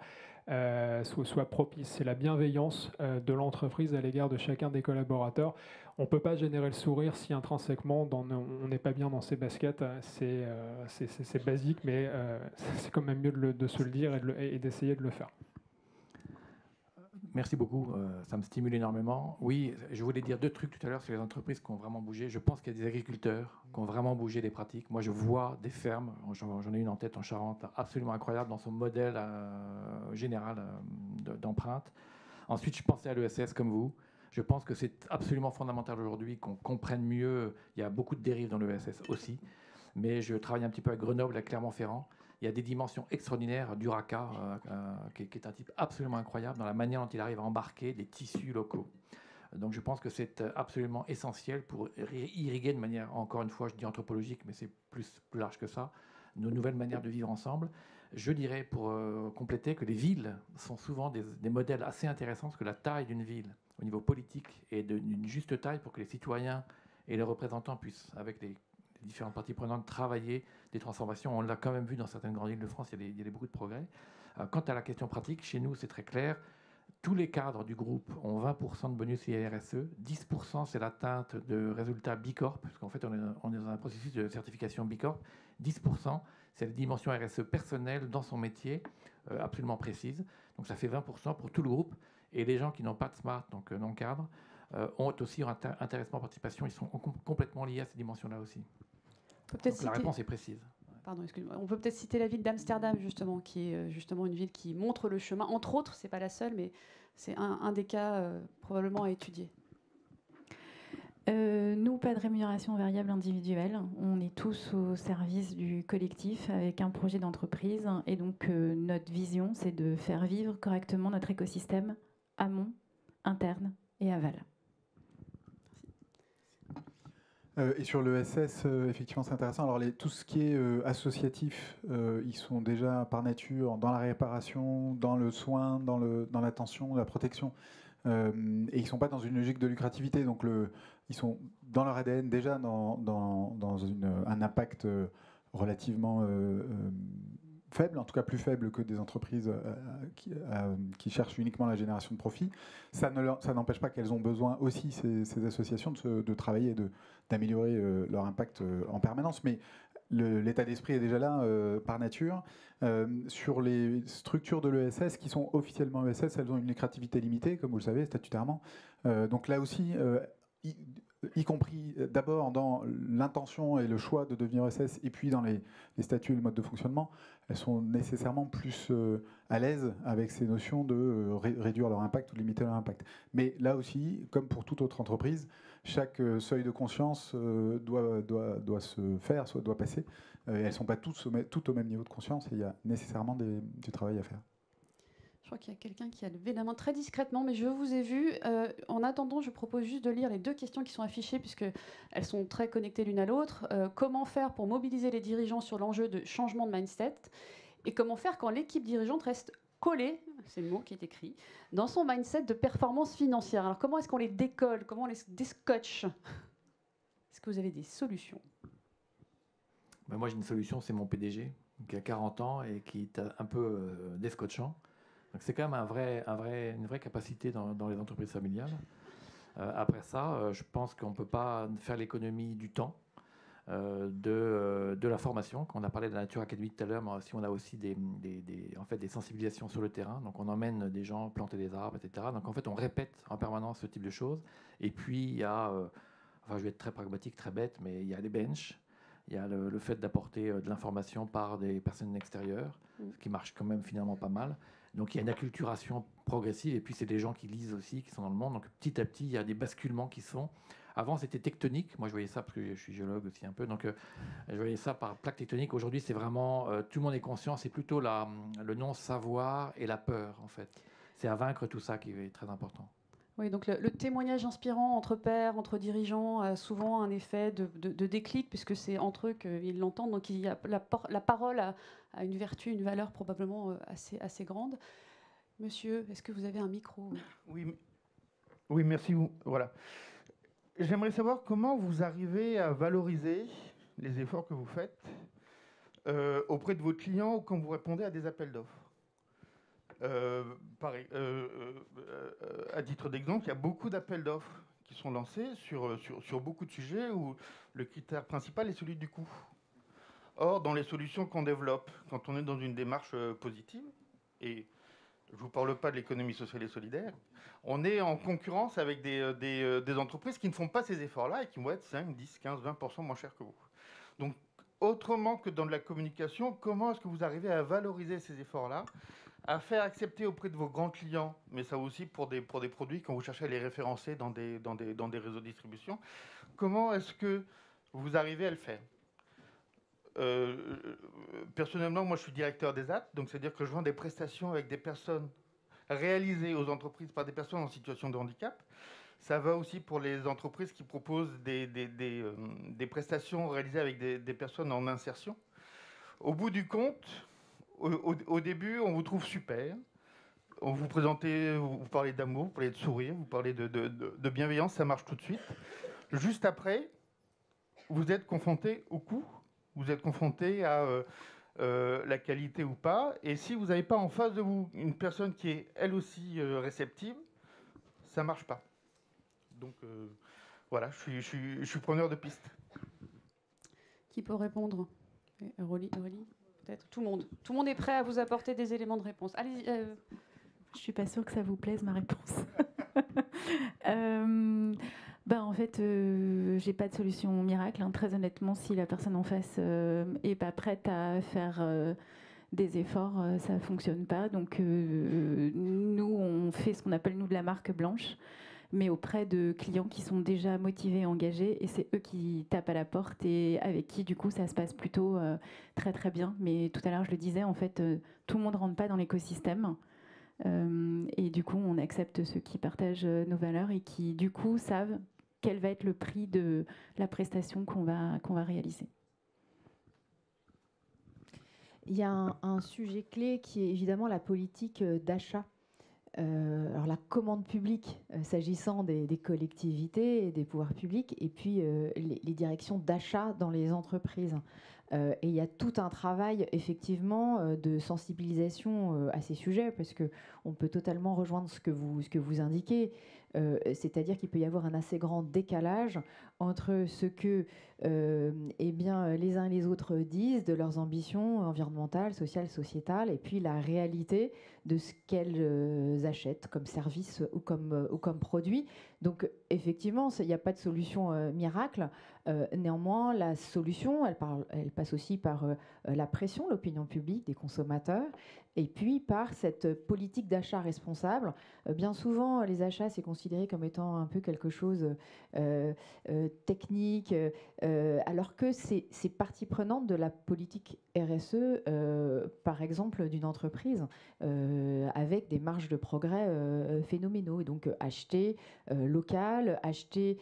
S5: propice. C'est la bienveillance de l'entreprise à l'égard de chacun des collaborateurs. On ne peut pas générer le sourire si intrinsèquement on n'est pas bien dans ses baskets. C'est basique, mais c'est quand même mieux de se le dire et d'essayer de le faire.
S4: Merci beaucoup, ça me stimule énormément. Oui, je voulais dire 2 trucs tout à l'heure sur les entreprises qui ont vraiment bougé. Je pense qu'il y a des agriculteurs qui ont vraiment bougé les pratiques. Moi, je vois des fermes, j'en ai une en tête en Charente, absolument incroyable dans son modèle général d'empreinte. Ensuite, je pensais à l'ESS comme vous. Je pense que c'est absolument fondamental aujourd'hui qu'on comprenne mieux. Il y a beaucoup de dérives dans l'ESS aussi. Mais je travaille un petit peu à Grenoble, à Clermont-Ferrand. Il y a des dimensions extraordinaires d'Uraca, qui est un type absolument incroyable dans la manière dont il arrive à embarquer des tissus locaux. Donc je pense que c'est absolument essentiel pour irriguer de manière, encore une fois, je dis anthropologique, mais c'est plus large que ça, nos nouvelles manières de vivre ensemble. Je dirais, pour compléter, que les villes sont souvent des modèles assez intéressants, parce que la taille d'une ville, au niveau politique, est d'une juste taille pour que les citoyens et les représentants puissent, avec les différentes parties prenantes, travailler des transformations. On l'a quand même vu dans certaines grandes villes de France, il y a beaucoup de progrès. Quant à la question pratique, chez nous, c'est très clair. Tous les cadres du groupe ont 20% de bonus IRSE. 10%, c'est l'atteinte de résultats Bicorp, parce qu'en fait, on est dans un processus de certification Bicorp. 10%, c'est la dimension RSE personnelle dans son métier, absolument précise. Donc ça fait 20% pour tout le groupe. Et les gens qui n'ont pas de smart, donc non cadre, ont aussi un intéressement participation. Ils sont complètement liés à ces dimensions-là aussi. Donc la réponse est précise.
S1: Pardon, excuse-moi. On peut peut-être citer la ville d'Amsterdam, justement, qui est justement une ville qui montre le chemin. Entre autres, c'est pas la seule, mais c'est un des cas probablement à étudier.
S3: Nous, pas de rémunération variable individuelle. On est tous au service du collectif avec un projet d'entreprise. Et donc, notre vision, c'est de faire vivre correctement notre écosystème amont, interne et aval.
S2: Et sur l'ESS, effectivement, c'est intéressant. Alors, tout ce qui est associatif, ils sont déjà par nature dans la réparation, dans le soin, dans l'attention, la protection. Et ils ne sont pas dans une logique de lucrativité. Donc, ils sont dans leur ADN déjà dans un impact relativement faible, en tout cas plus faible que des entreprises qui cherchent uniquement la génération de profit. Ça n'empêche pas qu'elles ont besoin aussi, ces associations, de travailler et d'améliorer leur impact en permanence. Mais l'état d'esprit est déjà là par nature. Sur les structures de l'ESS qui sont officiellement ESS, elles ont une lucrativité limitée, comme vous le savez, statutairement. Donc là aussi, y compris d'abord dans l'intention et le choix de devenir ESS, et puis dans les statuts et le mode de fonctionnement, elles sont nécessairement plus à l'aise avec ces notions de réduire leur impact ou de limiter leur impact. Mais là aussi, comme pour toute autre entreprise, chaque seuil de conscience doit se faire, soit doit passer. Elles ne sont pas toutes au même niveau de conscience, et il y a nécessairement du travail à faire.
S1: Je crois qu'il y a quelqu'un qui a levé la main très discrètement, mais je vous ai vu. En attendant, je propose juste de lire les 2 questions qui sont affichées, puisqu'elles sont très connectées l'une à l'autre. Comment faire pour mobiliser les dirigeants sur l'enjeu de changement de mindset? Et comment faire quand l'équipe dirigeante reste collée, c'est le mot qui est écrit, dans son mindset de performance financière? Alors comment est-ce qu'on les décolle? Comment on les déscotche? Est-ce que vous avez des solutions?
S4: Moi, j'ai une solution, c'est mon PDG, qui a 40 ans et qui est un peu descotchant. Donc c'est quand même une vraie capacité dans les entreprises familiales. Après ça, je pense qu'on ne peut pas faire l'économie du temps, de la formation. Quand on a parlé de la nature académique tout à l'heure, mais aussi on a aussi en fait, des sensibilisations sur le terrain. Donc on emmène des gens planter des arbres, etc. Donc en fait, on répète en permanence ce type de choses. Et puis il y a, enfin je vais être très pragmatique, très bête, mais il y a les benches. Il y a le fait d'apporter de l'information par des personnes extérieures, ce qui marche quand même finalement pas mal. Donc il y a une acculturation progressive, et puis c'est des gens qui lisent aussi, qui sont dans le monde. Donc petit à petit, il y a des basculements qui sont... Avant, c'était tectonique. Moi, je voyais ça parce que je suis géologue aussi un peu. Donc je voyais ça par plaque tectonique. Aujourd'hui, c'est vraiment... tout le monde est conscient. C'est plutôt le non-savoir et la peur, en fait. C'est à vaincre tout ça qui est très important.
S1: Oui, donc le témoignage inspirant entre pairs, entre dirigeants, a souvent un effet de déclic, puisque c'est entre eux qu'ils l'entendent. Donc il y a la parole a une vertu, une valeur probablement assez grande. Monsieur, est-ce que vous avez un micro ?
S8: Oui, merci. Voilà. J'aimerais savoir comment vous arrivez à valoriser les efforts que vous faites auprès de vos clients ou quand vous répondez à des appels d'offres. À titre d'exemple, il y a beaucoup d'appels d'offres qui sont lancés sur beaucoup de sujets où le critère principal est celui du coût. Or, dans les solutions qu'on développe, quand on est dans une démarche positive, et je ne vous parle pas de l'économie sociale et solidaire, on est en concurrence avec des entreprises qui ne font pas ces efforts-là et qui vont être 5, 10, 15, 20% moins chers que vous. Donc, autrement que dans de la communication, comment est-ce que vous arrivez à valoriser ces efforts-là, à faire accepter auprès de vos grands clients, mais ça aussi pour des produits, quand vous cherchez à les référencer dans des réseaux de distribution, comment est-ce que vous arrivez à le faire ? Personnellement, moi je suis directeur des AT, donc c'est-à-dire que je vends des prestations avec des personnes réalisées aux entreprises par des personnes en situation de handicap. Ça va aussi pour les entreprises qui proposent des prestations réalisées avec des personnes en insertion. Au bout du compte, au début, on vous trouve super. On vous présentez, vous parlez d'amour, vous parlez de sourire, vous parlez de bienveillance, ça marche tout de suite. Juste après, vous êtes confronté au coût. Vous êtes confronté à la qualité ou pas. Et si vous n'avez pas en face de vous une personne qui est elle aussi réceptive, ça ne marche pas. Donc voilà, je suis preneur de piste.
S1: Qui peut répondre ? Aurélie, peut-être. Tout le monde est prêt à vous apporter des éléments de réponse. Allez-y. Je
S3: ne suis pas sûre que ça vous plaise, ma réponse. En fait, j'ai pas de solution miracle. Hein. Très honnêtement, si la personne en face est pas prête à faire des efforts, ça fonctionne pas. Donc, nous, on fait ce qu'on appelle nous de la marque blanche, mais auprès de clients qui sont déjà motivés et engagés, et c'est eux qui tapent à la porte et avec qui, du coup, ça se passe plutôt très très bien. Mais tout à l'heure, je le disais, en fait, tout le monde rentre pas dans l'écosystème. Et du coup, on accepte ceux qui partagent nos valeurs et qui, du coup, savent quel va être le prix de la prestation qu'on va réaliser.
S6: Il y a un sujet clé qui est évidemment la politique d'achat. Alors la commande publique, s'agissant des collectivités et des pouvoirs publics, et puis les directions d'achat dans les entreprises. Et il y a tout un travail effectivement de sensibilisation à ces sujets, parce qu'on peut totalement rejoindre ce que vous indiquez. C'est-à-dire qu'il peut y avoir un assez grand décalage entre ce que les uns et les autres disent de leurs ambitions environnementales, sociales, sociétales, et puis la réalité de ce qu'elles achètent comme service ou comme produit. Donc effectivement, il n'y a pas de solution miracle. Néanmoins, la solution, elle passe aussi par la pression, l'opinion publique des consommateurs, et puis par cette politique d'achat responsable. Bien souvent, les achats, c'est considéré comme étant un peu quelque chose technique, alors que c'est partie prenante de la politique RSE, par exemple, d'une entreprise, avec des marges de progrès phénoménaux. Et donc, acheter local, acheter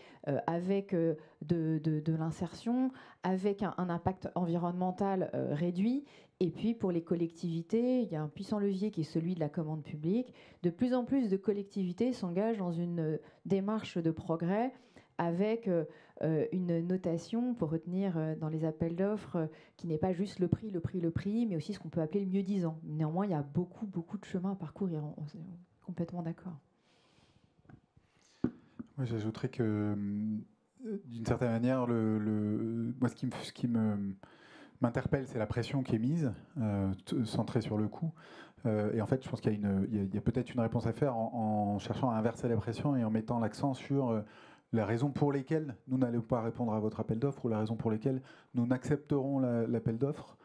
S6: avec de l'insertion, avec un impact environnemental réduit. Et puis pour les collectivités, il y a un puissant levier qui est celui de la commande publique. De plus en plus de collectivités s'engagent dans une démarche de progrès avec une notation pour retenir dans les appels d'offres qui n'est pas juste le prix, mais aussi ce qu'on peut appeler le mieux-disant. Néanmoins, il y a beaucoup de chemin à parcourir. On est complètement d'accord.
S2: Moi, j'ajouterais que, d'une certaine manière, moi, ce qui m'interpelle, c'est la pression qui est mise, centrée sur le coût. Et en fait, je pense qu'il y a peut-être une réponse à faire en cherchant à inverser la pression et en mettant l'accent sur la raison pour lesquelles nous n'allons pas répondre à votre appel d'offres ou la raison pour lesquelles nous n'accepterons l'appel d'offres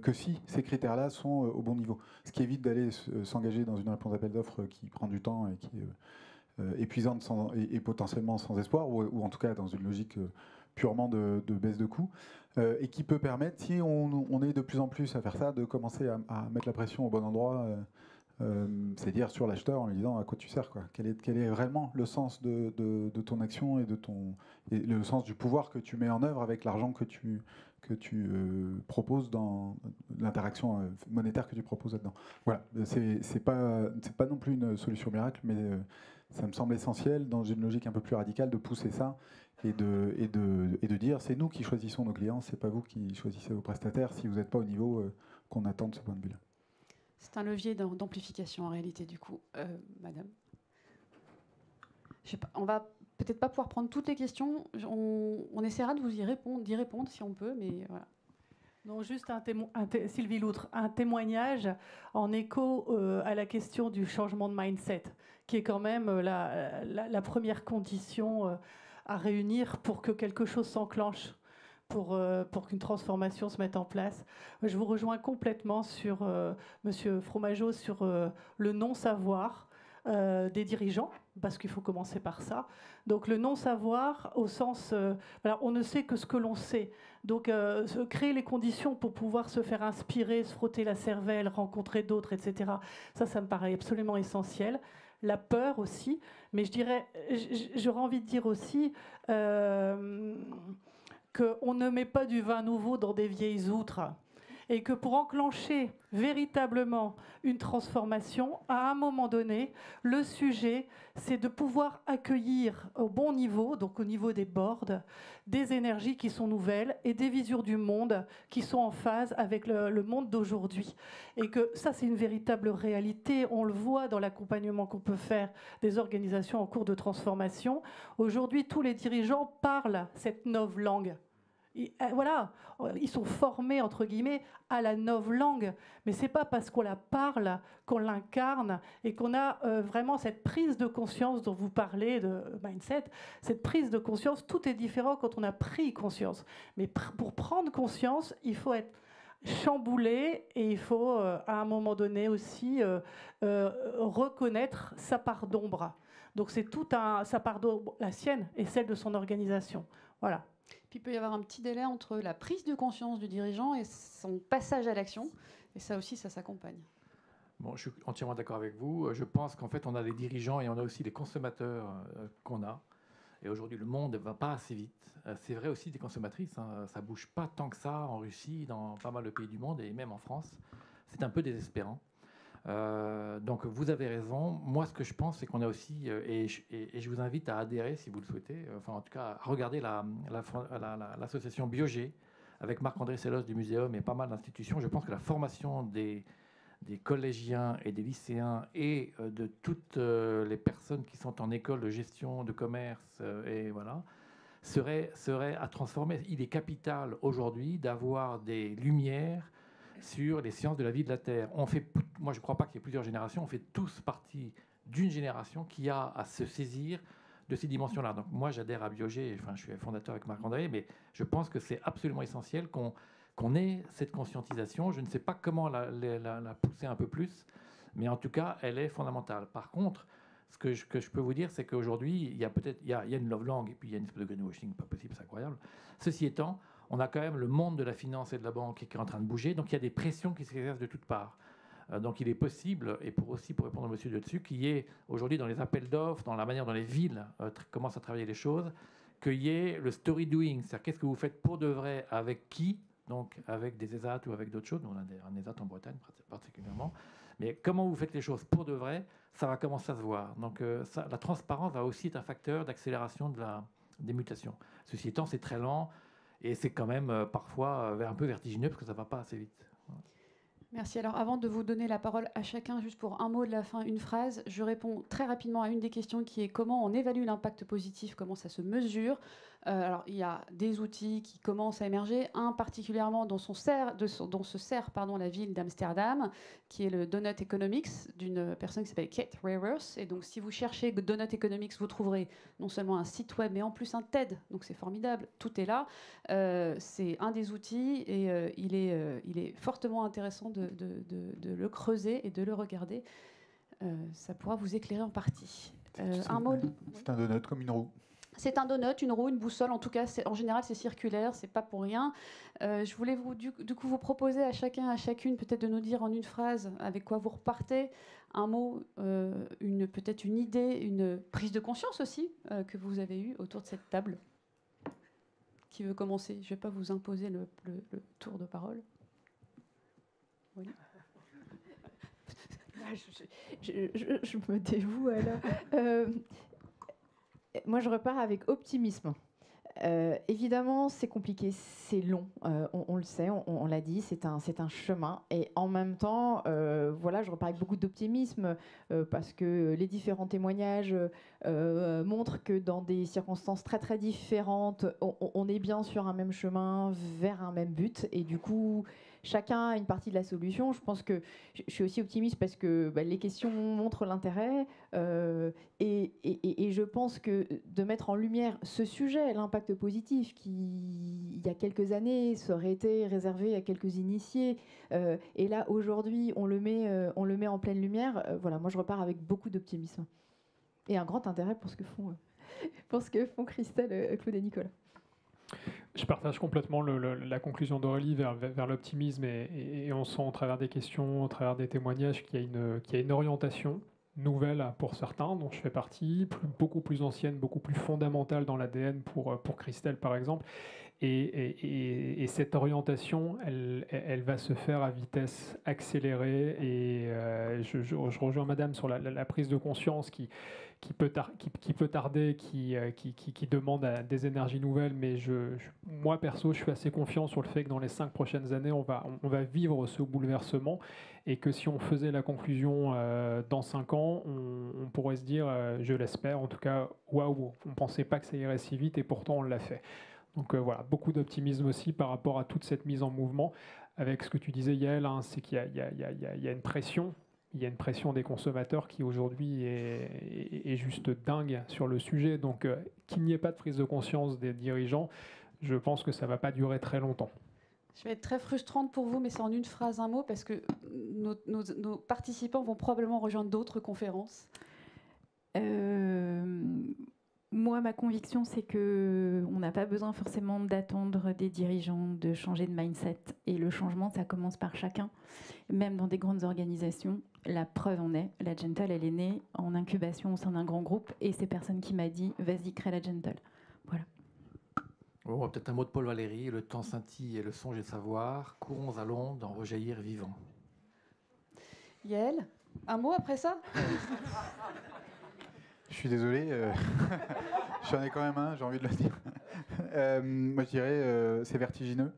S2: que si ces critères-là sont au bon niveau. Ce qui évite d'aller s'engager dans une réponse d'appel d'offres qui prend du temps et qui est épuisante et potentiellement sans espoir, ou en tout cas dans une logique purement de baisse de coûts, et qui peut permettre, si on est de plus en plus à faire ça, de commencer à mettre la pression au bon endroit, c'est-à-dire sur l'acheteur en lui disant à quoi tu sers, quoi. Quel est vraiment le sens de ton action et le sens du pouvoir que tu mets en œuvre avec l'argent que tu proposes dans l'interaction monétaire que tu proposes là-dedans. Voilà, c'est pas non plus une solution miracle, mais ça me semble essentiel dans une logique un peu plus radicale de pousser ça et de dire c'est nous qui choisissons nos clients, c'est pas vous qui choisissez vos prestataires si vous n'êtes pas au niveau qu'on attend de ce point de vue-là.
S1: C'est un levier d'amplification en réalité, du coup. Madame, je sais pas, on va peut-être pas pouvoir prendre toutes les questions. On essaiera de vous d'y répondre si on peut, mais voilà.
S9: Non, juste Sylvie Loutre, un témoignage en écho à la question du changement de mindset, qui est quand même la première condition à réunir pour que quelque chose s'enclenche, pour qu'une transformation se mette en place. Je vous rejoins complètement sur Monsieur Fromageau sur le non-savoir des dirigeants, parce qu'il faut commencer par ça. Donc le non-savoir au sens... voilà, on ne sait que ce que l'on sait. Donc créer les conditions pour pouvoir se faire inspirer, se frotter la cervelle, rencontrer d'autres, etc. Ça me paraît absolument essentiel. La peur aussi. Mais je dirais, j'aurais envie de dire aussi qu'on ne met pas du vin nouveau dans des vieilles outres. Et que pour enclencher véritablement une transformation, à un moment donné, le sujet, c'est de pouvoir accueillir au bon niveau, donc au niveau des boards, des énergies qui sont nouvelles et des visions du monde qui sont en phase avec le monde d'aujourd'hui. Et que ça, c'est une véritable réalité. On le voit dans l'accompagnement qu'on peut faire des organisations en cours de transformation. Aujourd'hui, tous les dirigeants parlent cette novlangue. Voilà, ils sont formés, entre guillemets, à la novlangue. Mais ce n'est pas parce qu'on la parle qu'on l'incarne et qu'on a vraiment cette prise de conscience dont vous parlez, de mindset, cette prise de conscience. Tout est différent quand on a pris conscience. Mais pour prendre conscience, il faut être chamboulé et il faut, à un moment donné aussi, reconnaître sa part d'ombre. Donc c'est sa part d'ombre, la sienne et celle de son organisation. Voilà.
S1: Puis il peut y avoir un petit délai entre la prise de conscience du dirigeant et son passage à l'action. Et ça aussi, ça s'accompagne.
S4: Bon, je suis entièrement d'accord avec vous. Je pense qu'en fait, on a des dirigeants et on a aussi des consommateurs qu'on a. Et aujourd'hui, le monde ne va pas assez vite. C'est vrai aussi des consommatrices. Hein. Ça ne bouge pas tant que ça en Russie, dans pas mal de pays du monde et même en France. C'est un peu désespérant. Donc vous avez raison. Moi, ce que je pense, c'est qu'on a aussi, et je vous invite à adhérer si vous le souhaitez, enfin en tout cas à regarder l'association Biogé avec Marc-André Sellos du Muséum et pas mal d'institutions. Je pense que la formation des collégiens et des lycéens et de toutes les personnes qui sont en école de gestion, de commerce, et voilà, serait à transformer. Il est capital aujourd'hui d'avoir des lumières sur les sciences de la vie de la Terre. Moi, je ne crois pas qu'il y ait plusieurs générations. On fait tous partie d'une génération qui a à se saisir de ces dimensions-là. Donc moi, j'adhère à Biogé. Enfin, je suis fondateur avec Marc-André, mais je pense que c'est absolument essentiel qu'on ait cette conscientisation. Je ne sais pas comment la pousser un peu plus, mais en tout cas, elle est fondamentale. Par contre, ce que je peux vous dire, c'est qu'aujourd'hui, il y a une love langue et puis il y a une espèce de greenwashing, pas possible, c'est incroyable. Ceci étant, on a quand même le monde de la finance et de la banque qui est en train de bouger, donc il y a des pressions qui s'exercent de toutes parts. Donc il est possible, et pour répondre à monsieur dessus, qu'il y ait aujourd'hui dans les appels d'offres, dans la manière dont les villes commencent à travailler les choses, qu'il y ait le story doing, c'est-à-dire qu'est-ce que vous faites pour de vrai, avec qui, donc avec des ESAT ou avec d'autres choses, nous on a un ESAT en Bretagne particulièrement, mais comment vous faites les choses pour de vrai, ça va commencer à se voir. Donc la transparence va aussi être un facteur d'accélération des mutations. Ceci étant, c'est très lent et c'est quand même parfois un peu vertigineux parce que ça ne va pas assez vite.
S1: Merci. Alors, avant de vous donner la parole à chacun, juste pour un mot de la fin, une phrase, je réponds très rapidement à une des questions qui est comment on évalue l'impact positif, comment ça se mesure. Alors, il y a des outils qui commencent à émerger, un particulièrement dont se sert la ville d'Amsterdam, qui est le Donut Economics, d'une personne qui s'appelle Kate Raworth. Et donc, si vous cherchez Donut Economics, vous trouverez non seulement un site web, mais en plus un TED. Donc, c'est formidable, tout est là. C'est un des outils et il est fortement intéressant de le creuser et de le regarder. Ça pourra vous éclairer en partie. Un mot.
S2: C'est un donut comme une roue.
S1: C'est un donut, une roue, une boussole. En tout cas, en général, c'est circulaire. C'est pas pour rien. Je voulais du coup vous proposer à chacun, à chacune, peut-être de nous dire en une phrase avec quoi vous repartez. Un mot, peut-être une idée, une prise de conscience aussi que vous avez eue autour de cette table. Qui veut commencer? Je ne vais pas vous imposer le tour de parole. Oui.
S6: Je me dévoue alors. Moi, je repars avec optimisme. Évidemment, c'est compliqué, c'est long, on le sait, on l'a dit, c'est un chemin. Et en même temps, voilà, je repars avec beaucoup d'optimisme parce que les différents témoignages montrent que dans des circonstances très très différentes, on est bien sur un même chemin vers un même but. Et du coup, chacun a une partie de la solution. Je pense que je suis aussi optimiste parce que les questions montrent l'intérêt et je pense que de mettre en lumière ce sujet, l'impact positif, qui il y a quelques années ça aurait été réservé à quelques initiés, et là aujourd'hui on le met en pleine lumière. Voilà, moi je repars avec beaucoup d'optimisme et un grand intérêt pour ce que font Christelle, Claude et Nicolas.
S5: Je partage complètement la conclusion d'Aurélie vers l'optimisme et on sent au travers des questions, au travers des témoignages qu'il y a une orientation nouvelle pour certains, dont je fais partie, beaucoup plus ancienne, beaucoup plus fondamentale dans l'ADN pour Christelle par exemple. Et cette orientation, elle va se faire à vitesse accélérée. Et je rejoins Madame sur la prise de conscience qui peut tarder, qui demande des énergies nouvelles. Mais moi, perso, je suis assez confiant sur le fait que dans les 5 prochaines années, on va vivre ce bouleversement. Et que si on faisait la conclusion dans 5 ans, on pourrait se dire, je l'espère, en tout cas, waouh, on ne pensait pas que ça irait si vite et pourtant on l'a fait. Donc voilà, beaucoup d'optimisme aussi par rapport à toute cette mise en mouvement. Avec ce que tu disais, Yael, c'est qu'il y a une pression. Il y a une pression des consommateurs qui aujourd'hui est juste dingue sur le sujet. Donc qu'il n'y ait pas de prise de conscience des dirigeants, je pense que ça ne va pas durer très longtemps.
S1: Je vais être très frustrante pour vous, mais c'est en une phrase, un mot, parce que nos participants vont probablement rejoindre d'autres conférences.
S3: Moi, ma conviction, c'est qu'on n'a pas besoin forcément d'attendre des dirigeants de changer de mindset. Et le changement, ça commence par chacun. Même dans des grandes organisations, la preuve en est, la Gentle, elle est née en incubation au sein d'un grand groupe. Et c'est personne qui m'a dit, vas-y, crée la Gentle. Voilà.
S4: Bon, peut-être un mot de Paul Valéry. Le temps scintille et le songe est savoir. Courons allons d'en rejaillir vivant.
S1: Yael, un mot après ça?
S2: Je suis désolé, j'en ai quand même un, j'ai envie de le dire. Moi je dirais, c'est vertigineux,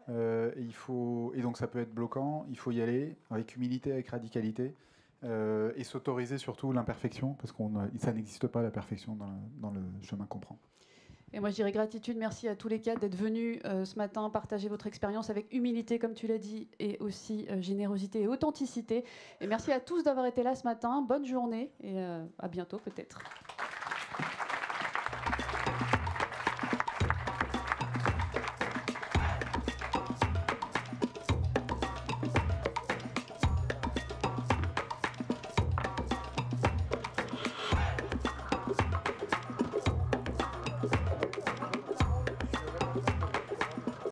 S2: et donc ça peut être bloquant, il faut y aller avec humilité, avec radicalité, et s'autoriser surtout l'imperfection, parce que ça n'existe pas la perfection dans le chemin qu'on prend.
S1: Et moi je dirais gratitude, merci à tous les quatre d'être venus ce matin partager votre expérience avec humilité comme tu l'as dit et aussi générosité et authenticité. Et merci à tous d'avoir été là ce matin, bonne journée et à bientôt peut-être.